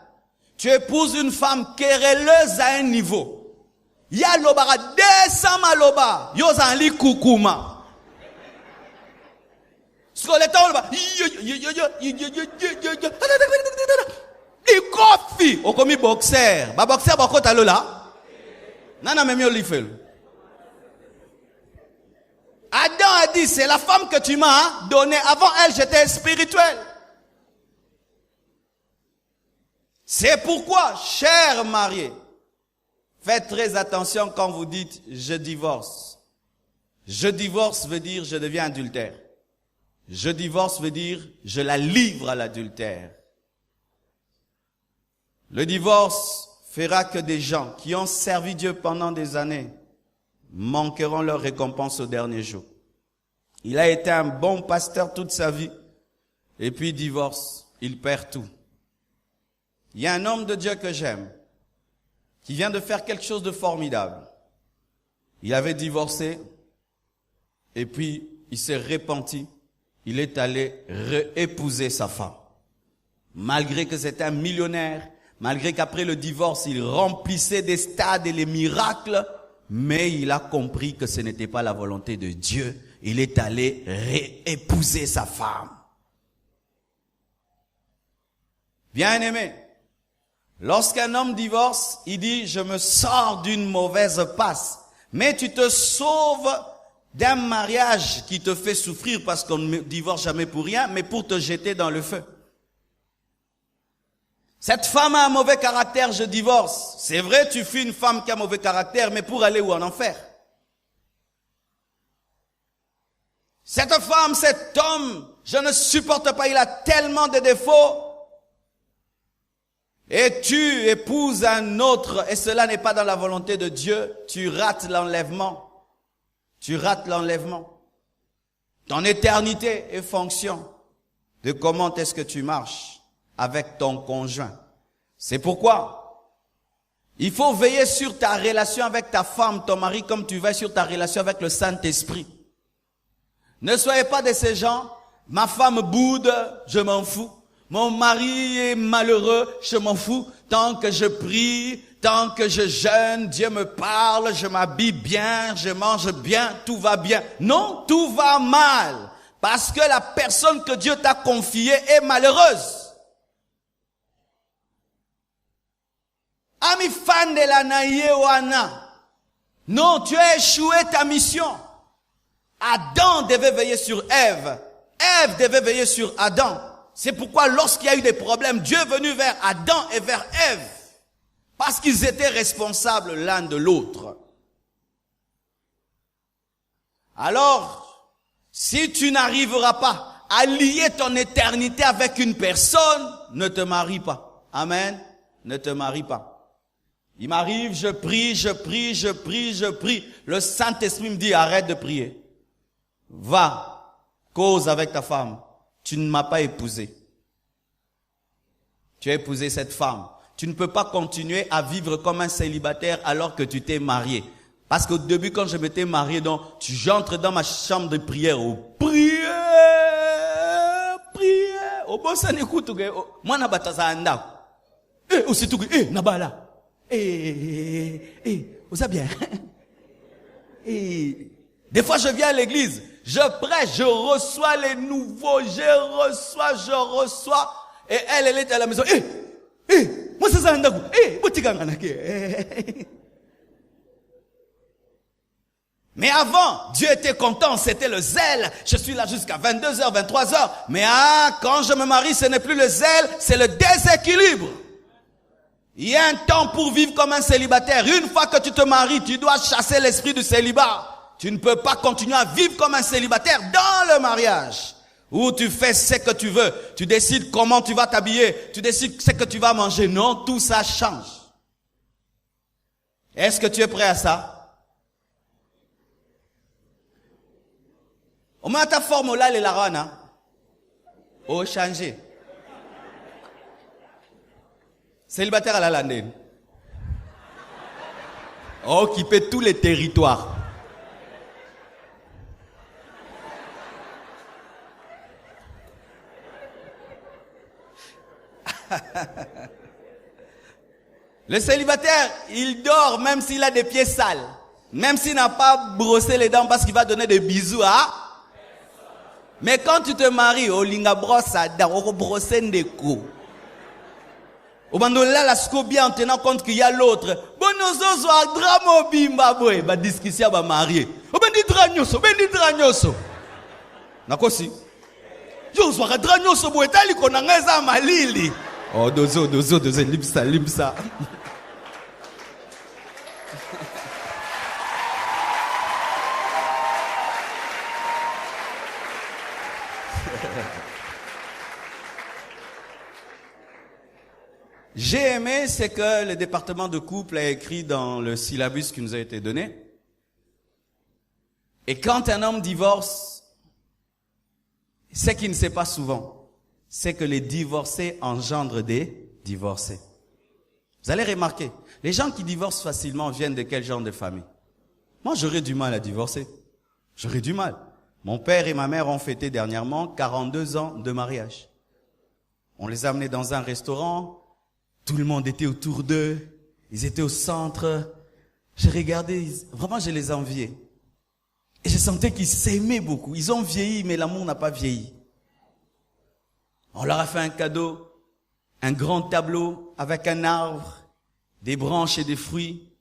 Tu épouses une femme querelleuse à un niveau. Ya lobara descend ma loba, yo zanli kukuma. Ikofi okomi boxer ba boxer ba kota lola nana memi olifel. Adam a dit, c'est la femme que tu m'as donnée. Avant elle, j'étais spirituel. C'est pourquoi, chers mariés, faites très attention quand vous dites « je divorce ». Je divorce veut dire « je deviens adultère ». Je divorce veut dire « je la livre à l'adultère ». Le divorce fera que des gens qui ont servi Dieu pendant des années manqueront leur récompense au dernier jour. Il a été un bon pasteur toute sa vie et puis divorce, il perd tout. Il y a un homme de Dieu que j'aime qui vient de faire quelque chose de formidable. Il avait divorcé et puis il s'est repenti. Il est allé réépouser sa femme. Malgré que c'était un millionnaire, malgré qu'après le divorce, il remplissait des stades et les miracles, mais il a compris que ce n'était pas la volonté de Dieu. Il est allé réépouser sa femme. Bien-aimé, lorsqu'un homme divorce, il dit « je me sors d'une mauvaise passe ». Mais tu te sauves d'un mariage qui te fait souffrir parce qu'on ne divorce jamais pour rien, mais pour te jeter dans le feu. Cette femme a un mauvais caractère, je divorce. C'est vrai, tu fuis une femme qui a un mauvais caractère, mais pour aller où? En enfer. Cette femme, cet homme, je ne supporte pas, il a tellement de défauts. et tu épouses un autre, et cela n'est pas dans la volonté de Dieu, tu rates l'enlèvement. Tu rates l'enlèvement. Ton éternité est fonction de comment est-ce que tu marches avec ton conjoint. C'est pourquoi il faut veiller sur ta relation avec ta femme, ton mari, comme tu veilles sur ta relation avec le Saint-Esprit. Ne soyez pas de ces gens, ma femme boude, je m'en fous. Mon mari est malheureux, je m'en fous. Tant que je prie, tant que je jeûne, Dieu me parle, je m'habille bien, je mange bien, tout va bien. Non, tout va mal. Parce que la personne que Dieu t'a confiée est malheureuse. Ami fan de la naïewana. Non, tu as échoué ta mission. Adam devait veiller sur Ève. Ève devait veiller sur Adam. C'est pourquoi lorsqu'il y a eu des problèmes, Dieu est venu vers Adam et vers Ève. Parce qu'ils étaient responsables l'un de l'autre. Alors, si tu n'arriveras pas à lier ton éternité avec une personne, ne te marie pas. Amen. Ne te marie pas. Il m'arrive, je prie. Le Saint-Esprit me dit, arrête de prier. Va, cause avec ta femme. Tu ne m'as pas épousé. Tu as épousé cette femme. Tu ne peux pas continuer à vivre comme un célibataire alors que tu t'es marié. Parce qu'au début, quand je m'étais marié, donc, j'entre dans ma chambre de prière. Prière. Au bon, ça n'écoute. Moi, n'a pas ça. Aussi tout. Nabala. Vous savez bien. Des fois, je viens à l'église. Je prêche, je reçois les nouveaux, je reçois. Et elle est à la maison. Moi c'est ça, mais avant, Dieu était content, c'était le zèle. Je suis là jusqu'à 22h, 23h. Mais quand je me marie, ce n'est plus le zèle, c'est le déséquilibre. Il y a un temps pour vivre comme un célibataire. Une fois que tu te maries, tu dois chasser l'esprit du célibat. Tu ne peux pas continuer à vivre comme un célibataire dans le mariage, où tu fais ce que tu veux. Tu décides comment tu vas t'habiller. Tu décides ce que tu vas manger. Non, tout ça change. Est-ce que tu es prêt à ça? Au moins ta forme là, les larana. Oh, changer. Célibataire à la landine. Occuper tous les territoires. Le célibataire, il dort même s'il a des pieds sales. Même s'il n'a pas brossé les dents parce qu'il va donner des bisous à... Mais quand tu te maries, au linga brosse à dents, au brosser des coups. Au moment là, la scobia en tenant compte qu'il y a l'autre. Bon, nous sommes dramo bimba boy, ba discussion ba marié. Au ben dit dragnoso. Nako si. Yo sois dragnoso boy, tali konangeza malili. Oh, dozo, limsa. J'ai aimé ce que le département de couple a écrit dans le syllabus qui nous a été donné. Et quand un homme divorce, ce qu'il ne sait pas souvent, c'est que les divorcés engendrent des divorcés. Vous allez remarquer, les gens qui divorcent facilement viennent de quel genre de famille? Moi, j'aurais du mal à divorcer. J'aurais du mal. Mon père et ma mère ont fêté dernièrement 42 ans de mariage. On les a amenés dans un restaurant. Tout le monde était autour d'eux. Ils étaient au centre. J'ai regardé, vraiment je les enviais. Et je sentais qu'ils s'aimaient beaucoup. Ils ont vieilli, mais l'amour n'a pas vieilli. On leur a fait un cadeau, un grand tableau avec un arbre, des branches et des fruits.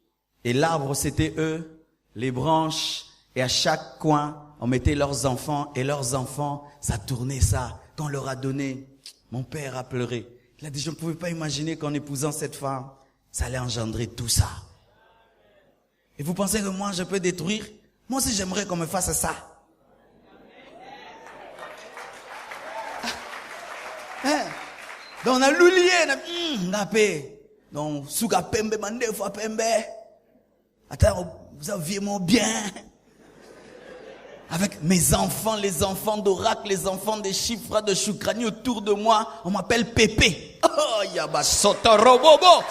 Et l'arbre, c'était eux, les branches. Et à chaque coin, on mettait leurs enfants. Et leurs enfants, ça tournait ça. Quand on leur a donné, mon père a pleuré. Il a dit, je ne pouvais pas imaginer qu'en épousant cette femme, ça allait engendrer tout ça. Et vous pensez que moi, je peux détruire? Moi aussi, j'aimerais qu'on me fasse ça. Donc on a l'oulié, on a paix. Donc souga pembe mande fois pembe. Attends, vous avez mon bien. Avec mes enfants, les enfants d'oracle, les enfants des chiffres de Choukrani autour de moi, on m'appelle Pépé. Oh, yaba sotorobobo.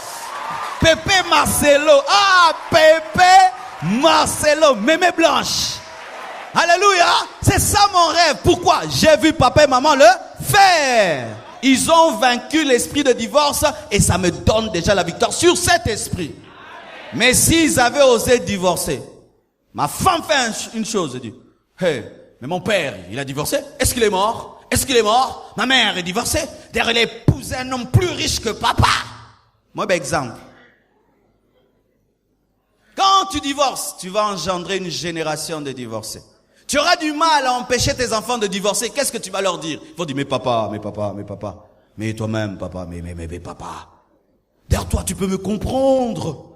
Pépé Marcelo. Ah, Pépé Marcelo, mémé blanche. Alléluia. C'est ça mon rêve. Pourquoi? J'ai vu papa et maman le faire. Ils ont vaincu l'esprit de divorce et ça me donne déjà la victoire sur cet esprit. Mais s'ils avaient osé divorcer, ma femme fait une chose, elle dit, hey, mais mon père, il a divorcé. Est-ce qu'il est mort? Est-ce qu'il est mort? Ma mère est divorcée. D'ailleurs, elle a épousé un homme plus riche que papa. Moi, ben, exemple. Quand tu divorces, tu vas engendrer une génération de divorcés. Tu auras du mal à empêcher tes enfants de divorcer. Qu'est-ce que tu vas leur dire? Ils vont dire, mais papa. Mais toi-même, papa, mais papa. D'ailleurs, toi, tu peux me comprendre.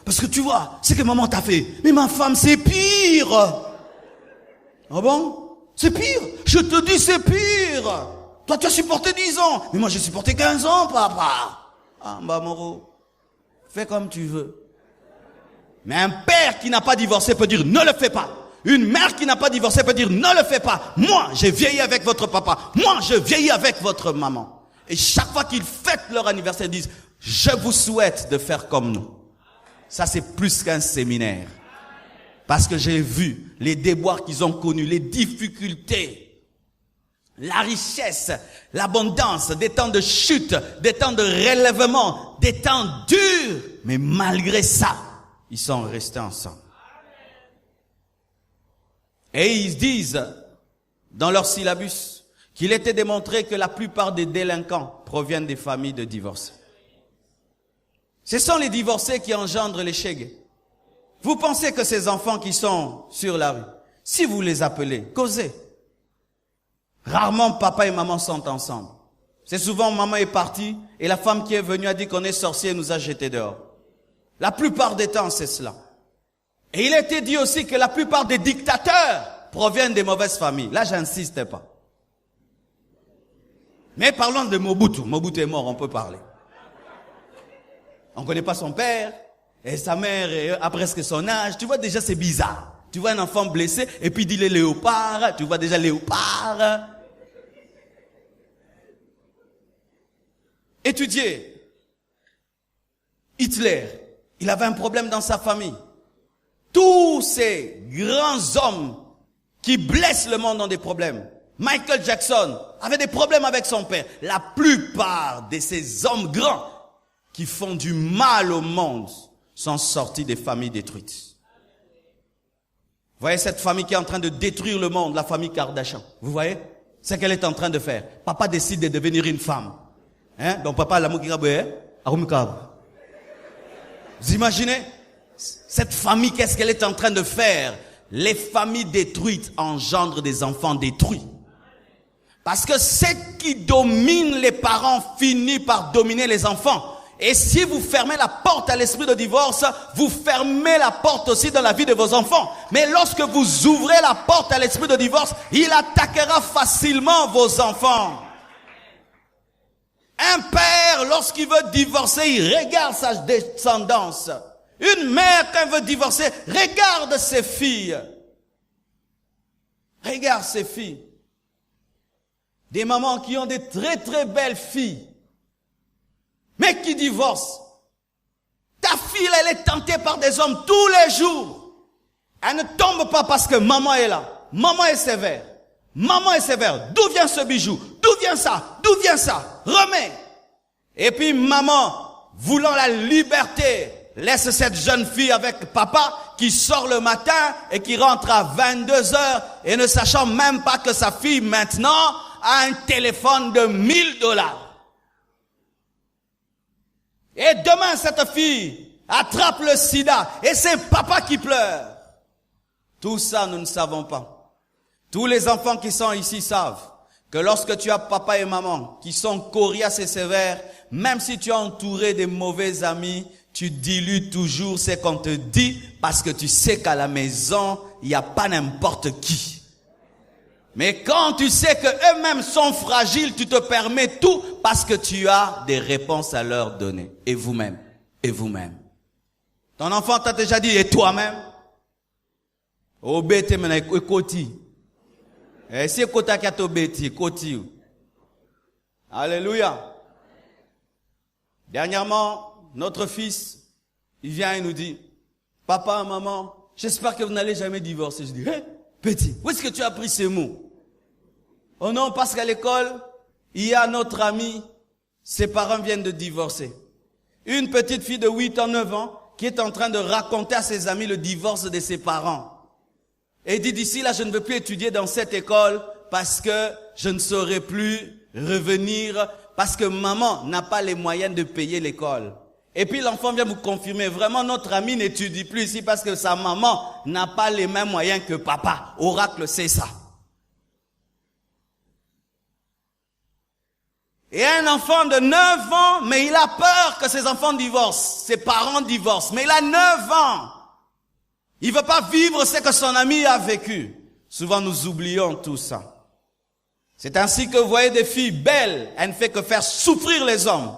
Parce que tu vois, c'est que maman t'a fait. Mais ma femme, c'est pire. Ah bon? C'est pire. Je te dis, c'est pire. Toi, tu as supporté 10 ans. Mais moi, j'ai supporté 15 ans, papa. Ah, bah, Moro. Fais comme tu veux. Mais un père qui n'a pas divorcé peut dire, ne le fais pas. Une mère qui n'a pas divorcé peut dire, ne le fais pas. Moi, j'ai vieilli avec votre papa. Moi, je vieillis avec votre maman. Et chaque fois qu'ils fêtent leur anniversaire, ils disent, je vous souhaite de faire comme nous. Ça, c'est plus qu'un séminaire. Parce que j'ai vu les déboires qu'ils ont connus, les difficultés, la richesse, l'abondance, des temps de chute, des temps de relèvement, des temps durs. Mais malgré ça, ils sont restés ensemble. Et ils disent, dans leur syllabus, qu'il était démontré que la plupart des délinquants proviennent des familles de divorcés. Ce sont les divorcés qui engendrent les chégués. Vous pensez que ces enfants qui sont sur la rue, si vous les appelez, causez. Rarement papa et maman sont ensemble. C'est souvent maman est partie et la femme qui est venue a dit qu'on est sorcier et nous a jetés dehors. La plupart des temps, c'est cela. Et il a été dit aussi que la plupart des dictateurs proviennent des mauvaises familles. Là, j'insiste pas. Mais parlons de Mobutu. Mobutu est mort, on peut parler. On ne connaît pas son père, et sa mère a presque son âge. Tu vois déjà, c'est bizarre. Tu vois un enfant blessé, et puis il dit les léopards. Tu vois déjà léopard. Étudiez. Hitler, il avait un problème dans sa famille. Tous ces grands hommes qui blessent le monde ont des problèmes. Michael Jackson avait des problèmes avec son père. La plupart de ces hommes grands qui font du mal au monde sont sortis des familles détruites. Vous voyez cette famille qui est en train de détruire le monde, la famille Kardashian. Vous voyez ce qu'elle est en train de faire. Papa décide de devenir une femme. Donc papa l'amour qui vous imaginez cette famille, qu'est-ce qu'elle est en train de faire? Les familles détruites engendrent des enfants détruits. Parce que ce qui domine les parents finit par dominer les enfants. Et si vous fermez la porte à l'esprit de divorce, vous fermez la porte aussi dans la vie de vos enfants. Mais lorsque vous ouvrez la porte à l'esprit de divorce, il attaquera facilement vos enfants. Un père, lorsqu'il veut divorcer, il regarde sa descendance. Une mère, quand elle veut divorcer, regarde ses filles. Regarde ses filles. Des mamans qui ont des très très belles filles, mais qui divorcent. Ta fille, elle est tentée par des hommes tous les jours. Elle ne tombe pas parce que maman est là. Maman est sévère. Maman est sévère. D'où vient ce bijou? D'où vient ça? D'où vient ça? Remets. Et puis maman, voulant la liberté, laisse cette jeune fille avec papa qui sort le matin et qui rentre à 22h et ne sachant même pas que sa fille maintenant a un téléphone de $1000. Et demain, cette fille attrape le sida et c'est papa qui pleure. Tout ça, nous ne savons pas. Tous les enfants qui sont ici savent que lorsque tu as papa et maman qui sont coriaces et sévères, même si tu es entouré de mauvais amis, tu dilues toujours ce qu'on te dit parce que tu sais qu'à la maison, il n'y a pas n'importe qui. Mais quand tu sais que eux-mêmes sont fragiles, tu te permets tout parce que tu as des réponses à leur donner. Et vous-même. Et vous-même. Ton enfant t'a déjà dit, et toi-même? Obéte maintenant, écoute. Et si écoute à t'obéti, écoute. Alléluia. Dernièrement, notre fils, il vient et nous dit, papa, maman, j'espère que vous n'allez jamais divorcer. Je dis, hé, petit, où est-ce que tu as appris ces mots? Oh non, parce qu'à l'école, il y a notre ami, ses parents viennent de divorcer. Une petite fille de 8 ans, 9 ans, qui est en train de raconter à ses amis le divorce de ses parents. Et il dit, d'ici là, je ne veux plus étudier dans cette école parce que je ne saurais plus revenir parce que maman n'a pas les moyens de payer l'école. Et puis l'enfant vient vous confirmer, vraiment notre ami n'étudie plus ici parce que sa maman n'a pas les mêmes moyens que papa. Oracle, c'est ça. Et un enfant de 9 ans, mais il a peur que ses enfants divorcent, ses parents divorcent, mais il a 9 ans. Il veut pas vivre ce que son ami a vécu. Souvent nous oublions tout ça. C'est ainsi que vous voyez des filles belles, elles ne font que faire souffrir les hommes.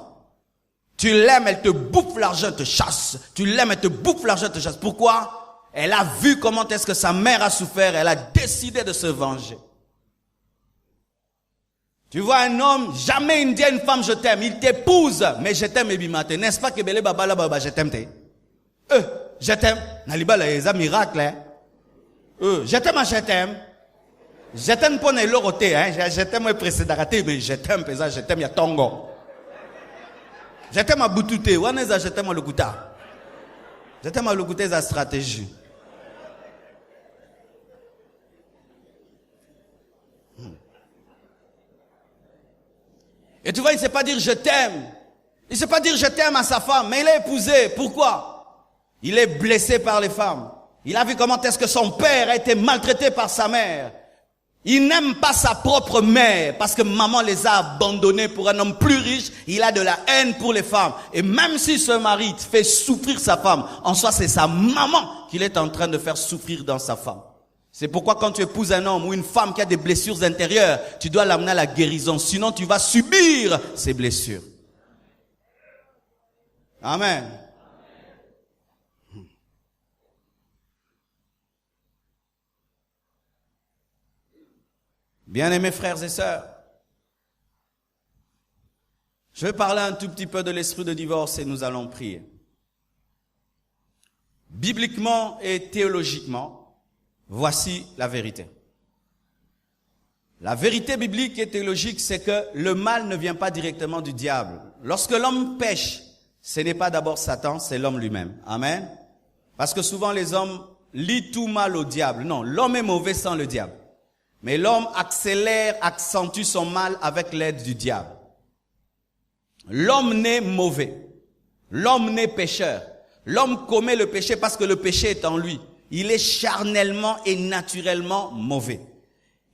Tu l'aimes, elle te bouffe l'argent, elle te chasse. Tu l'aimes, elle te bouffe l'argent, elle te chasse. Pourquoi? Elle a vu comment est-ce que sa mère a souffert, elle a décidé de se venger. Tu vois un homme, jamais il ne dit à une femme je t'aime, il t'épouse, mais je t'aime ebimate. N'est-ce pas que belé baba là baba je t'aime te? Je t'aime. Naliba là c'est un miracle hein. Je t'aime, je t'aime. Je t'aime pour ne l'oroté hein, je t'aime précédaraté mais je t'aime pesa, je t'aime ya tongo. Je t'aime à boutouté, waneza je t'aime à lokuta. Je t'aime à lokuta sa stratégie. Et tu vois, il ne sait pas dire je t'aime. Il ne sait pas dire je t'aime à sa femme, mais il est épousé. Pourquoi? Il est blessé par les femmes. Il a vu comment est-ce que son père a été maltraité par sa mère. Il n'aime pas sa propre mère parce que maman les a abandonnés pour un homme plus riche. Il a de la haine pour les femmes. Et même si ce mari fait souffrir sa femme, en soi c'est sa maman qu'il est en train de faire souffrir dans sa femme. C'est pourquoi quand tu épouses un homme ou une femme qui a des blessures intérieures, tu dois l'amener à la guérison. Sinon, tu vas subir ces blessures. Amen. Bien-aimés frères et sœurs, je vais parler un tout petit peu de l'esprit de divorce et nous allons prier. Bibliquement et théologiquement, voici la vérité. La vérité biblique et théologique, c'est que le mal ne vient pas directement du diable. Lorsque l'homme pêche, ce n'est pas d'abord Satan, c'est l'homme lui-même. Amen. Parce que souvent les hommes lient tout mal au diable. Non, l'homme est mauvais sans le diable. Mais l'homme accentue son mal avec l'aide du diable. L'homme naît mauvais. L'homme naît pécheur. L'homme commet le péché parce que le péché est en lui. Il est charnellement et naturellement mauvais.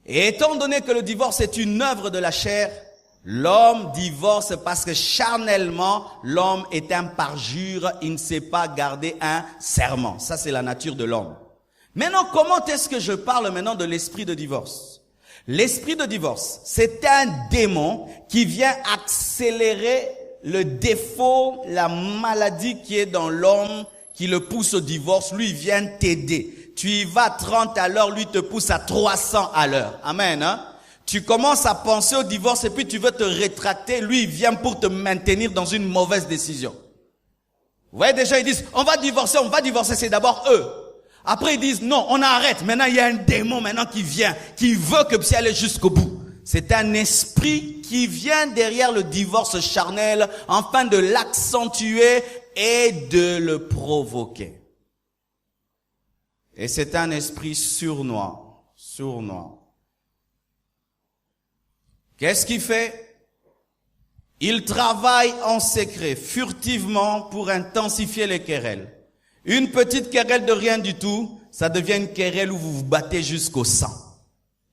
Et étant donné que le divorce est une œuvre de la chair, l'homme divorce parce que charnellement, l'homme est un parjure, il ne sait pas garder un serment. Ça, c'est la nature de l'homme. Maintenant, comment est-ce que je parle maintenant de l'esprit de divorce? L'esprit de divorce, c'est un démon qui vient accélérer le défaut, la maladie qui est dans l'homme, qui le pousse au divorce. Lui, il vient t'aider. Tu y vas 30 à l'heure, lui te pousse à 300 à l'heure. Amen, hein? Tu commences à penser au divorce et puis tu veux te rétracter. Lui, il vient pour te maintenir dans une mauvaise décision. Vous voyez, des gens, ils disent, on va divorcer, c'est d'abord eux. Après, ils disent, non, on arrête. Maintenant, il y a un démon maintenant qui vient, qui veut que ça aille jusqu'au bout. C'est un esprit qui vient derrière le divorce charnel, afin de l'accentuer et de le provoquer. Et c'est un esprit sournois. Qu'est-ce qu'il fait? Il travaille en secret, furtivement, pour intensifier les querelles. Une petite querelle de rien du tout, ça devient une querelle où vous vous battez jusqu'au sang.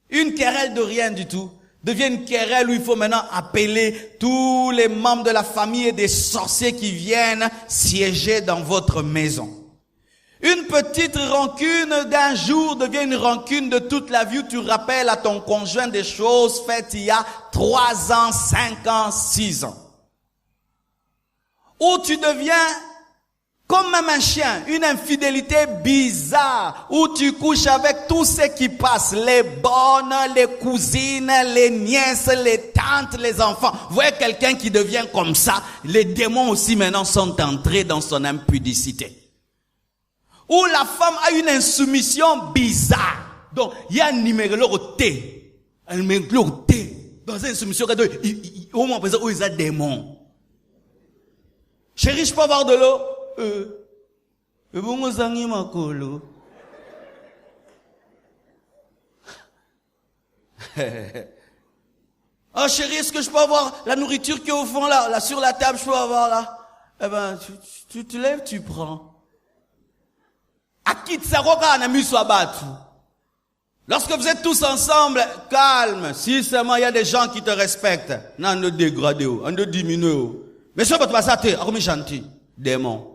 Une querelle de rien du tout devient une querelle où il faut maintenant appeler tous les membres de la famille et des sorciers qui viennent siéger dans votre maison. Une petite rancune d'un jour devient une rancune de toute la vie où tu rappelles à ton conjoint des choses faites il y a 3 ans, 5 ans, 6 ans. Où tu deviens comme même un chien, une infidélité bizarre, où tu couches avec tous ceux qui passent, les bonnes, les cousines, les nièces, les tantes, les enfants. Vous voyez quelqu'un qui devient comme ça, les démons aussi maintenant sont entrés dans son impudicité. Où la femme a une insoumission bizarre. Donc, il y a un numéro T. Un numéro T. Dans une insoumission, au moins, où il y a des démons. Chérie, je peux avoir de l'eau? Oh chérie, est-ce que je peux avoir la nourriture qui est au fond là sur la table, je peux avoir là? Eh ben, tu te lèves, tu prends. Lorsque vous êtes tous ensemble, calme. Si seulement il y a des gens qui te respectent, non, ne dégradez, ne diminuez. Mais ça va te passer, gentil, démon.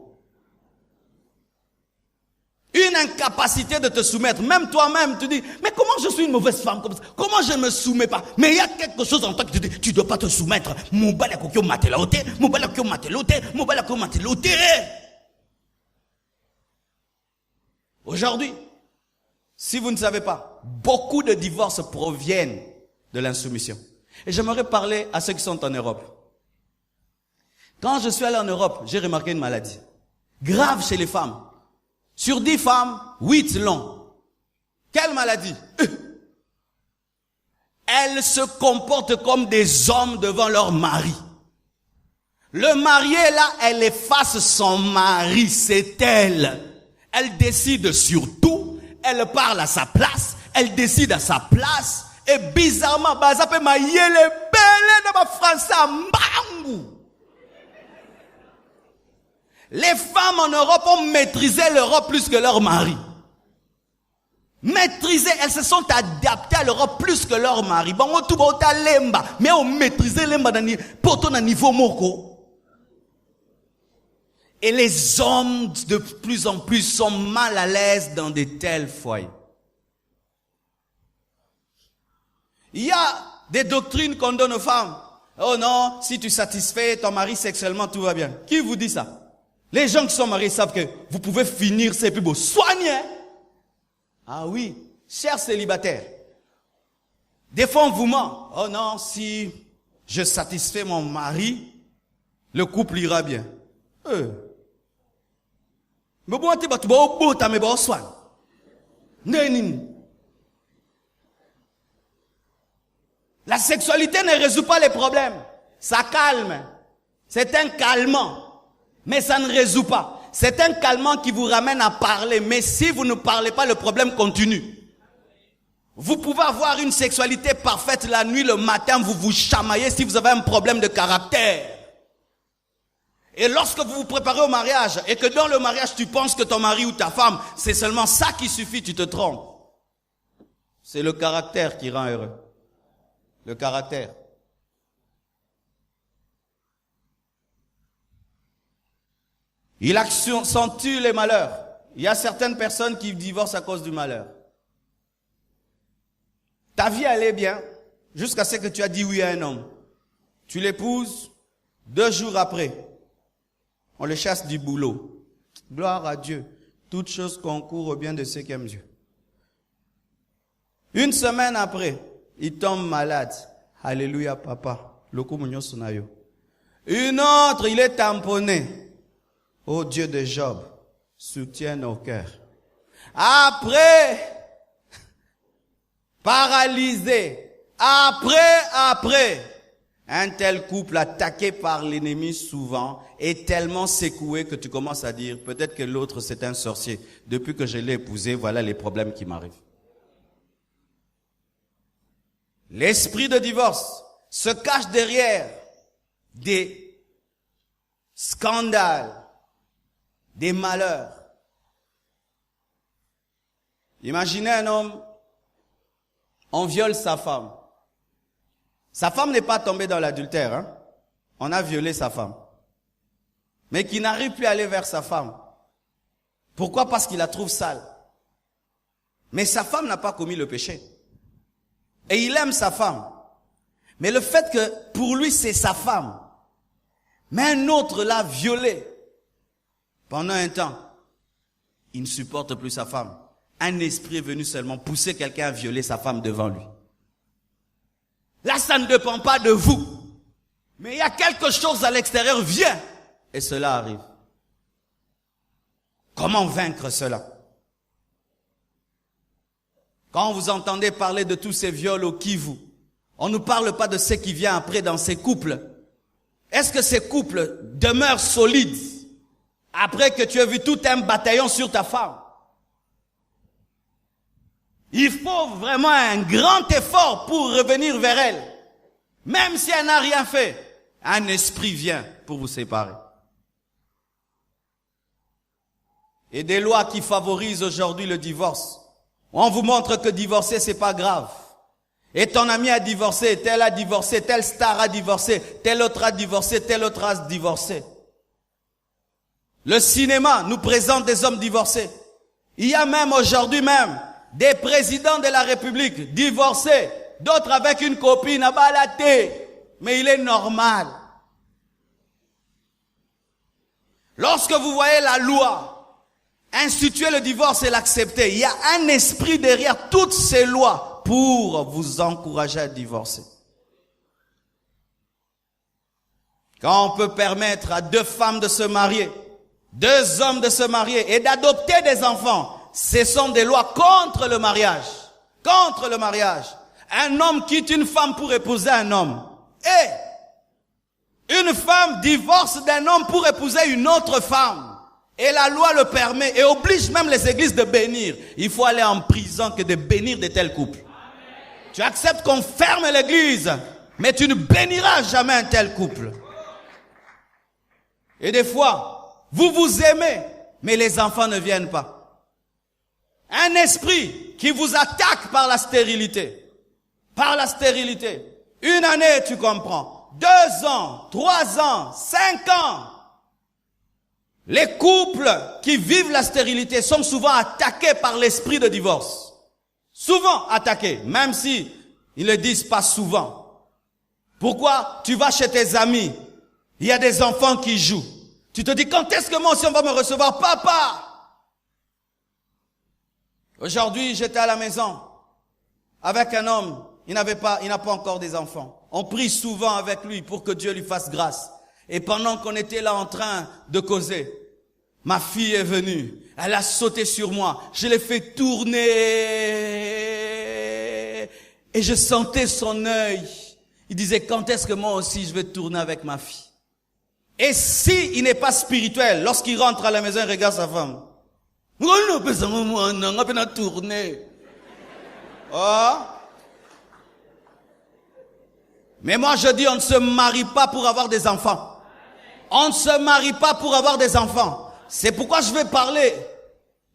Une incapacité de te soumettre. Même toi-même, tu dis, mais comment je suis une mauvaise femme comme ça? Comment je ne me soumets pas? Mais il y a quelque chose en toi qui te dit, tu ne dois pas te soumettre. Aujourd'hui, si vous ne savez pas, beaucoup de divorces proviennent de l'insoumission. Et j'aimerais parler à ceux qui sont en Europe. Quand je suis allé en Europe, j'ai remarqué une maladie grave chez les femmes. Sur 10 femmes, 8 l'ont. Quelle maladie? Elles se comportent comme des hommes devant leur mari. Le mari est là, elle efface son mari, c'est elle. Elle décide sur tout, elle parle à sa place, elle décide à sa place, et bizarrement, les femmes en Europe ont maîtrisé l'Europe plus que leur mari. Maîtrisé, elles se sont adaptées à l'Europe plus que leur mari. Bon, on tout va lemba, mais on maîtrisé lemba pour ton niveau moko. Et les hommes de plus en plus sont mal à l'aise dans de tels foyers. Il y a des doctrines qu'on donne aux femmes. Oh non, si tu satisfais ton mari sexuellement, tout va bien. Qui vous dit ça? Les gens qui sont mariés savent que vous pouvez finir ces plus beaux. Soignez! Ah oui, chers célibataires. Des fois on vous ment. Oh non, si je satisfais mon mari, le couple ira bien. Mais bon, tu vas au bout, mais bon, soigne. La sexualité ne résout pas les problèmes. Ça calme. C'est un calmant. Mais ça ne résout pas. C'est un calmant qui vous ramène à parler. Mais si vous ne parlez pas, le problème continue. Vous pouvez avoir une sexualité parfaite la nuit, le matin, vous vous chamaillez si vous avez un problème de caractère. Et lorsque vous vous préparez au mariage, et que dans le mariage, tu penses que ton mari ou ta femme, c'est seulement ça qui suffit, tu te trompes. C'est le caractère qui rend heureux. Le caractère. Il accentue les malheurs. Il y a certaines personnes qui divorcent à cause du malheur. Ta vie allait bien jusqu'à ce que tu as dit oui à un homme. Tu l'épouses, 2 jours après, on le chasse du boulot. Gloire à Dieu. Toute chose concourt au bien de ceux qui aiment Dieu. 1 semaine après, il tombe malade. Alléluia, papa. Une autre, il est tamponné. Ô Dieu de Job, soutiens nos cœurs. Après, paralysé. Après, un tel couple attaqué par l'ennemi souvent est tellement secoué que tu commences à dire, peut-être que l'autre c'est un sorcier. Depuis que je l'ai épousé, voilà les problèmes qui m'arrivent. L'esprit de divorce se cache derrière des scandales, des malheurs. Imaginez un homme, on viole sa femme. Sa femme n'est pas tombée dans l'adultère, hein? On a violé sa femme. Mais qui n'arrive plus à aller vers sa femme. Pourquoi? Parce qu'il la trouve sale. Mais sa femme n'a pas commis le péché. Et il aime sa femme. Mais le fait que pour lui c'est sa femme, mais un autre l'a violée pendant un temps, il ne supporte plus sa femme. Un esprit est venu seulement pousser quelqu'un à violer sa femme devant lui. Là, ça ne dépend pas de vous. Mais il y a quelque chose à l'extérieur, vient. Et cela arrive. Comment vaincre cela? Quand vous entendez parler de tous ces viols au Kivu, on ne parle pas de ce qui vient après dans ces couples. Est-ce que ces couples demeurent solides après que tu aies vu tout un bataillon sur ta femme? Il faut vraiment un grand effort pour revenir vers elle. Même si elle n'a rien fait, un esprit vient pour vous séparer. Et des lois qui favorisent aujourd'hui le divorce. On vous montre que divorcer, c'est pas grave. Et ton ami a divorcé, telle star a divorcé, tel autre a divorcé, tel autre a divorcé. Le cinéma nous présente des hommes divorcés. Il y a même aujourd'hui même des présidents de la République divorcés, d'autres avec une copine à balater. Mais il est normal. Lorsque vous voyez la loi instituer le divorce et l'accepter, il y a un esprit derrière toutes ces lois pour vous encourager à divorcer. Quand on peut permettre à 2 femmes de se marier, 2 hommes de se marier et d'adopter des enfants, ce sont des lois contre le mariage. Contre le mariage. Un homme quitte une femme pour épouser un homme. Et une femme divorce d'un homme pour épouser une autre femme. Et la loi le permet et oblige même les églises de bénir. Il faut aller en prison que de bénir de tels couples. Tu acceptes qu'on ferme l'église, mais tu ne béniras jamais un tel couple. Et des fois, vous vous aimez, mais les enfants ne viennent pas. Un esprit qui vous attaque par la stérilité. Par la stérilité. 1 année, tu comprends. 2 ans, 3 ans, 5 ans. Les couples qui vivent la stérilité sont souvent attaqués par l'esprit de divorce. Souvent attaqués, même si ils ne le disent pas souvent. Pourquoi? Tu vas chez tes amis, il y a des enfants qui jouent. Tu te dis, quand est-ce que moi aussi on va me recevoir? Papa! Aujourd'hui, j'étais à la maison avec un homme, il n'a pas encore des enfants. On prie souvent avec lui pour que Dieu lui fasse grâce. Et pendant qu'on était là en train de causer, ma fille est venue. Elle a sauté sur moi. Je l'ai fait tourner. Et je sentais son œil. Il disait, quand est-ce que moi aussi je vais tourner avec ma fille? Et si il n'est pas spirituel, lorsqu'il rentre à la maison, il regarde sa femme. On a tourné. Oh. Mais moi je dis, on ne se marie pas pour avoir des enfants. On ne se marie pas pour avoir des enfants. C'est pourquoi je vais parler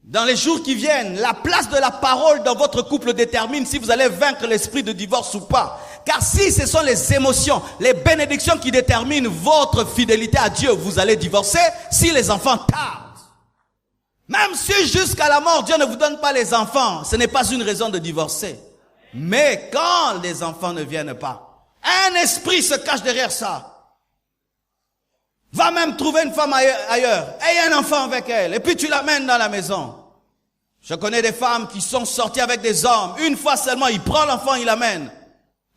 dans les jours qui viennent. La place de la parole dans votre couple détermine si vous allez vaincre l'esprit de divorce ou pas. Car si ce sont les émotions, les bénédictions qui déterminent votre fidélité à Dieu, vous allez divorcer si les enfants tardent. Même si jusqu'à la mort Dieu ne vous donne pas les enfants, ce n'est pas une raison de divorcer. Mais quand les enfants ne viennent pas, un esprit se cache derrière ça. Va même trouver une femme ailleurs, aie un enfant avec elle, et puis tu l'amènes dans la maison. Je connais des femmes qui sont sorties avec des hommes, une fois seulement, il prend l'enfant, il l'amène.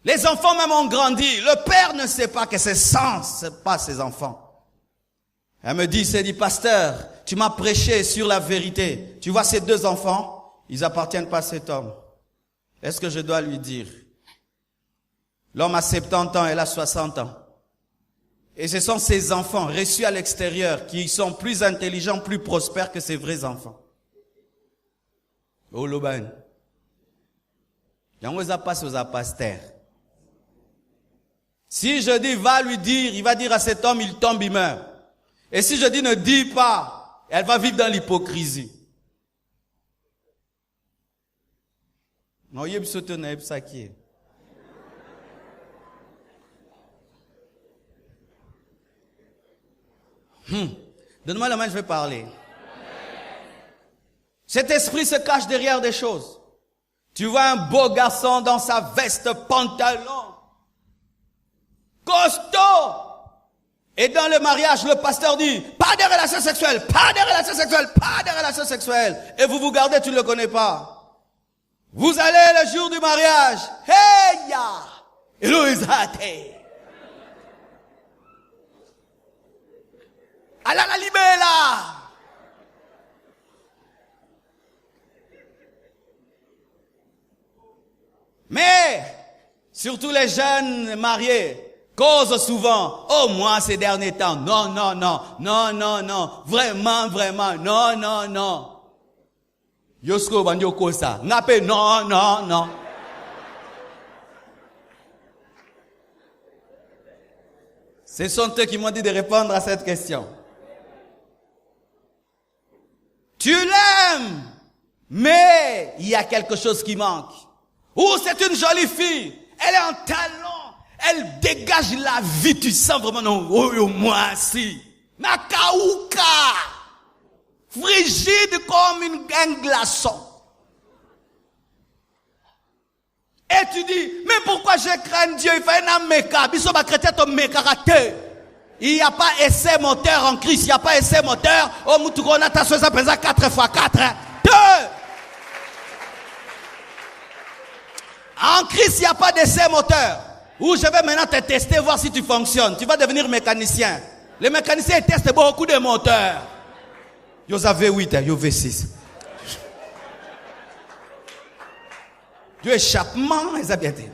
Les enfants même ont grandi, le père ne sait pas que c'est pas ses enfants. Elle me dit, pasteur, tu m'as prêché sur la vérité. Tu vois ces 2 enfants, ils appartiennent pas à cet homme. Est-ce que je dois lui dire? L'homme a 70 ans, elle a 60 ans. Et ce sont ces enfants reçus à l'extérieur qui sont plus intelligents, plus prospères que ces vrais enfants. Oh, l'aubaine. Si je dis va lui dire, il va dire à cet homme, il tombe, il meurt. Et si je dis ne dis pas, elle va vivre dans l'hypocrisie. Donne-moi la main, je vais parler. Cet esprit se cache derrière des choses. Tu vois un beau garçon dans sa veste, pantalon, costaud. Et dans le mariage, le pasteur dit, pas de relations sexuelles, pas de relations sexuelles, pas de relations sexuelles. Et vous vous gardez, tu ne le connais pas. Vous allez le jour du mariage. Hey ya! Eloïsate. Alla la libella. Mais, surtout les jeunes mariés, causent souvent, oh moi ces derniers temps, non, non, non, non, non, non, vraiment, vraiment, non, non, non. Yosko bandio kosa, ngape, non, non, non. Ce sont eux qui m'ont dit de répondre à cette question. Tu l'aimes, mais il y a quelque chose qui manque. Ou c'est une jolie fille, elle est en talent, elle dégage la vie, tu sens vraiment, non, oh, moi, si. Nakauka, frigide comme un glaçon. Et tu dis, mais pourquoi je crains Dieu? Il fait un méca, bisoba chrétien ton méca raté. Il n'y a pas essai moteur en Christ, il n'y a pas essai moteur. Oh, moutoukona ta soeur, ça pèse 4 x 4. 2. En Christ, il n'y a pas d'essai moteur. Où je vais maintenant te tester, voir si tu fonctionnes. Tu vas devenir mécanicien. Les mécaniciens testent beaucoup de moteurs. Yo avez 8, yo avez 6. Du échappement, ils ont bien dit.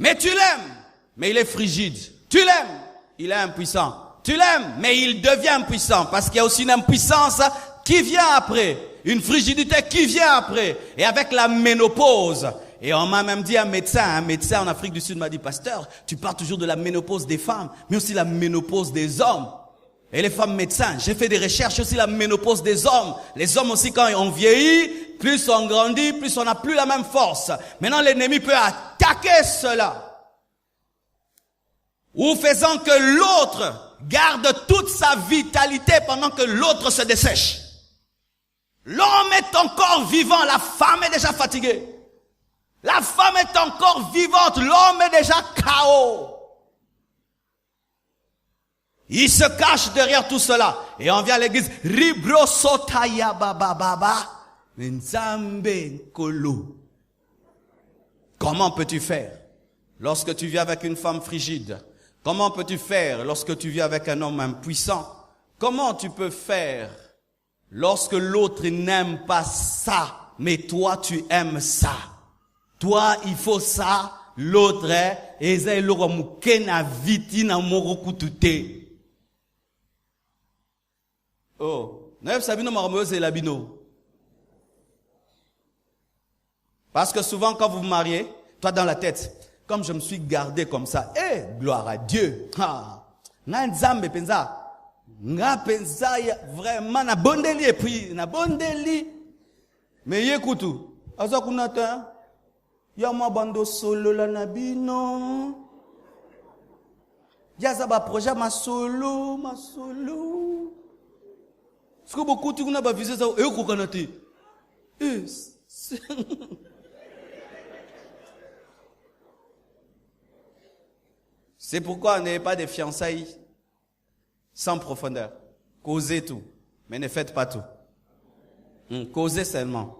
Mais tu l'aimes, mais il est frigide. Tu l'aimes, il est impuissant. Tu l'aimes, mais il devient impuissant. Parce qu'il y a aussi une impuissance qui vient après. Une frigidité qui vient après. Et avec la ménopause. Et on m'a même dit un médecin en Afrique du Sud m'a dit, pasteur, tu parles toujours de la ménopause des femmes, mais aussi la ménopause des hommes. Et les femmes médecins, j'ai fait des recherches aussi la ménopause des hommes. Les hommes aussi, quand on vieillit, plus on grandit, plus on n'a plus la même force. Maintenant, l'ennemi peut attaquer cela. Ou faisant que l'autre garde toute sa vitalité pendant que l'autre se dessèche. L'homme est encore vivant, la femme est déjà fatiguée. La femme est encore vivante, l'homme est déjà KO. Il se cache derrière tout cela. Et on vient à l'église. Ribro sotaya baba baba. Nzambe kolo. Comment peux-tu faire lorsque tu vis avec une femme frigide? Comment peux-tu faire lorsque tu vis avec un homme impuissant? Comment tu peux faire lorsque l'autre n'aime pas ça, mais toi tu aimes ça? Toi, il faut ça. L'autre est, oh, parce que souvent quand vous vous mariez, toi dans la tête, comme je me suis gardé comme ça, gloire à Dieu. Vraiment na bondeli et puis na bondeli. Mais écoute, azakunata, yama bando solo la nabino. Yazaba projet ma solo. Est-ce que beaucoup de gens ont visé ça? C'est pourquoi n'ayez pas de fiançailles sans profondeur. Causez tout, mais ne faites pas tout. Causez seulement.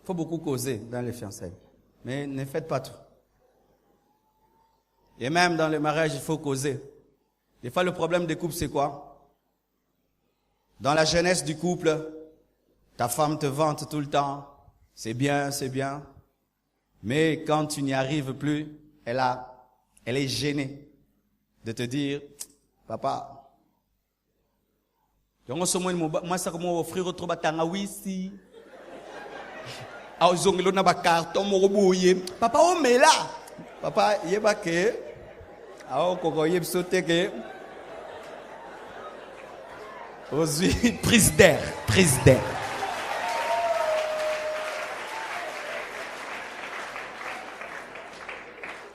Il faut beaucoup causer dans les fiançailles, mais ne faites pas tout. Et même dans le mariage, il faut causer. Des fois, le problème des couples, c'est quoi? Dans la jeunesse du couple, ta femme te vante tout le temps. C'est bien, c'est bien. Mais quand tu n'y arrives plus, elle est gênée de te dire, papa, moi, ça comment offrir autre batanga ici. Papa, on met là. Papa, il y a pas que. Prise d'air.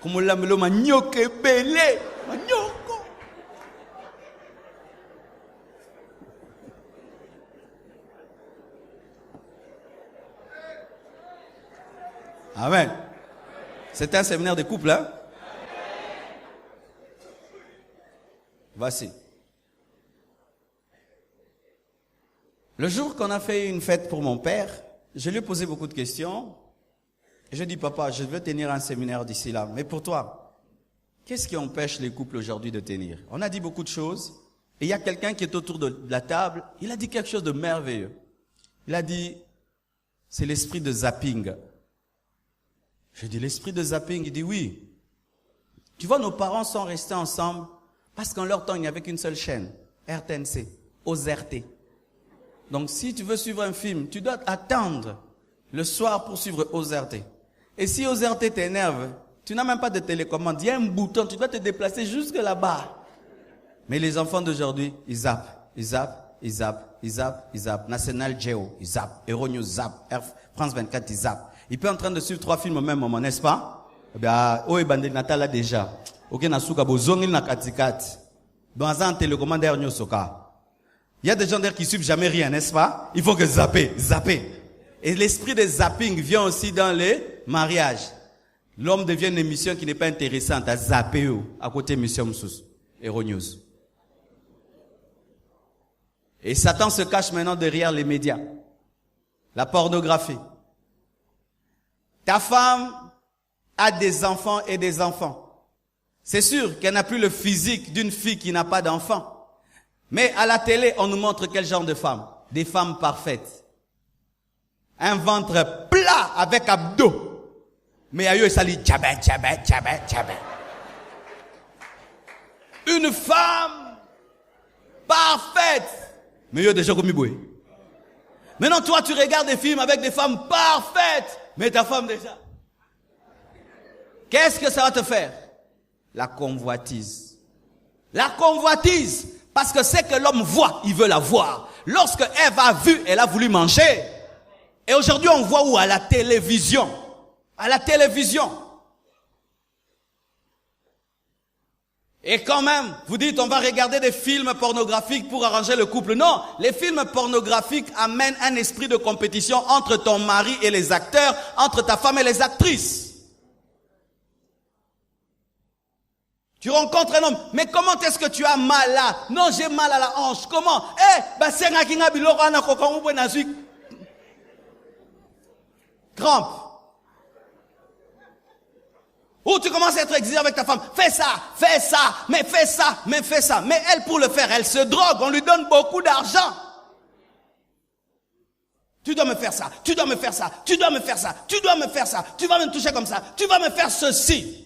Comme la melo manioke belé, manioko. Amen. C'est un séminaire de couple, hein? Voici. Le jour qu'on a fait une fête pour mon père, je lui ai posé beaucoup de questions. Et je dis, papa, je veux tenir un séminaire d'ici là. Mais pour toi, qu'est-ce qui empêche les couples aujourd'hui de tenir? On a dit beaucoup de choses. Et il y a quelqu'un qui est autour de la table. Il a dit quelque chose de merveilleux. Il a dit, c'est l'esprit de zapping. Je dis, l'esprit de zapping? Il dit, oui. Tu vois, nos parents sont restés ensemble parce qu'en leur temps, il n'y avait qu'une seule chaîne. RTNC. OZRT. Donc, si tu veux suivre un film, tu dois attendre le soir pour suivre OZRT. Et si OZRT t'énerve, tu n'as même pas de télécommande. Il y a un bouton, tu dois te déplacer jusque là-bas. Mais les enfants d'aujourd'hui, ils zappent, ils zappent, ils zappent, ils zappent, ils zappent. National Geo, ils zappent. Euronews zappent. France 24, ils zappent. Il peut en train de suivre 3 films au même moment, n'est-ce pas? Eh bien, oh, Bandel Natal là déjà. Ok, Nasuka Bozongil na Katikat. Dans un télécommande Euronews Soka. Il y a des gens d'ailleurs qui suivent jamais rien, n'est-ce pas? Il faut que zapper. Et l'esprit de zapping vient aussi dans les mariages. L'homme devient une émission qui n'est pas intéressante à zapper à côté émission Moussous, Euronews. Et Satan se cache maintenant derrière les médias. La pornographie. Ta femme a des enfants et des enfants. C'est sûr qu'elle n'a plus le physique d'une fille qui n'a pas d'enfant. Mais à la télé, on nous montre quel genre de femmes? Des femmes parfaites. Un ventre plat avec abdos. Mais ailleurs, ça dit tchabé. Une femme parfaite. Mais il y a des gens comme Iboué. Maintenant, toi, tu regardes des films avec des femmes parfaites. Mais ta femme déjà. Qu'est-ce que ça va te faire? La convoitise. La convoitise. Parce que c'est que l'homme voit, il veut la voir. Lorsque Ève a vu, elle a voulu manger. Et aujourd'hui, on voit où? À la télévision. À la télévision. Et quand même, vous dites, on va regarder des films pornographiques pour arranger le couple. Non, les films pornographiques amènent un esprit de compétition entre ton mari et les acteurs, entre ta femme et les actrices. Tu rencontres un homme, mais comment est-ce que tu as mal là? Non, j'ai mal à la hanche. Comment? Crampe. Ou tu commences à être exigeant avec ta femme. Fais ça, mais fais ça. Mais elle, pour le faire, elle se drogue. On lui donne beaucoup d'argent. Tu dois me faire ça, tu dois me faire ça. Tu vas me toucher comme ça. Tu vas me faire ceci.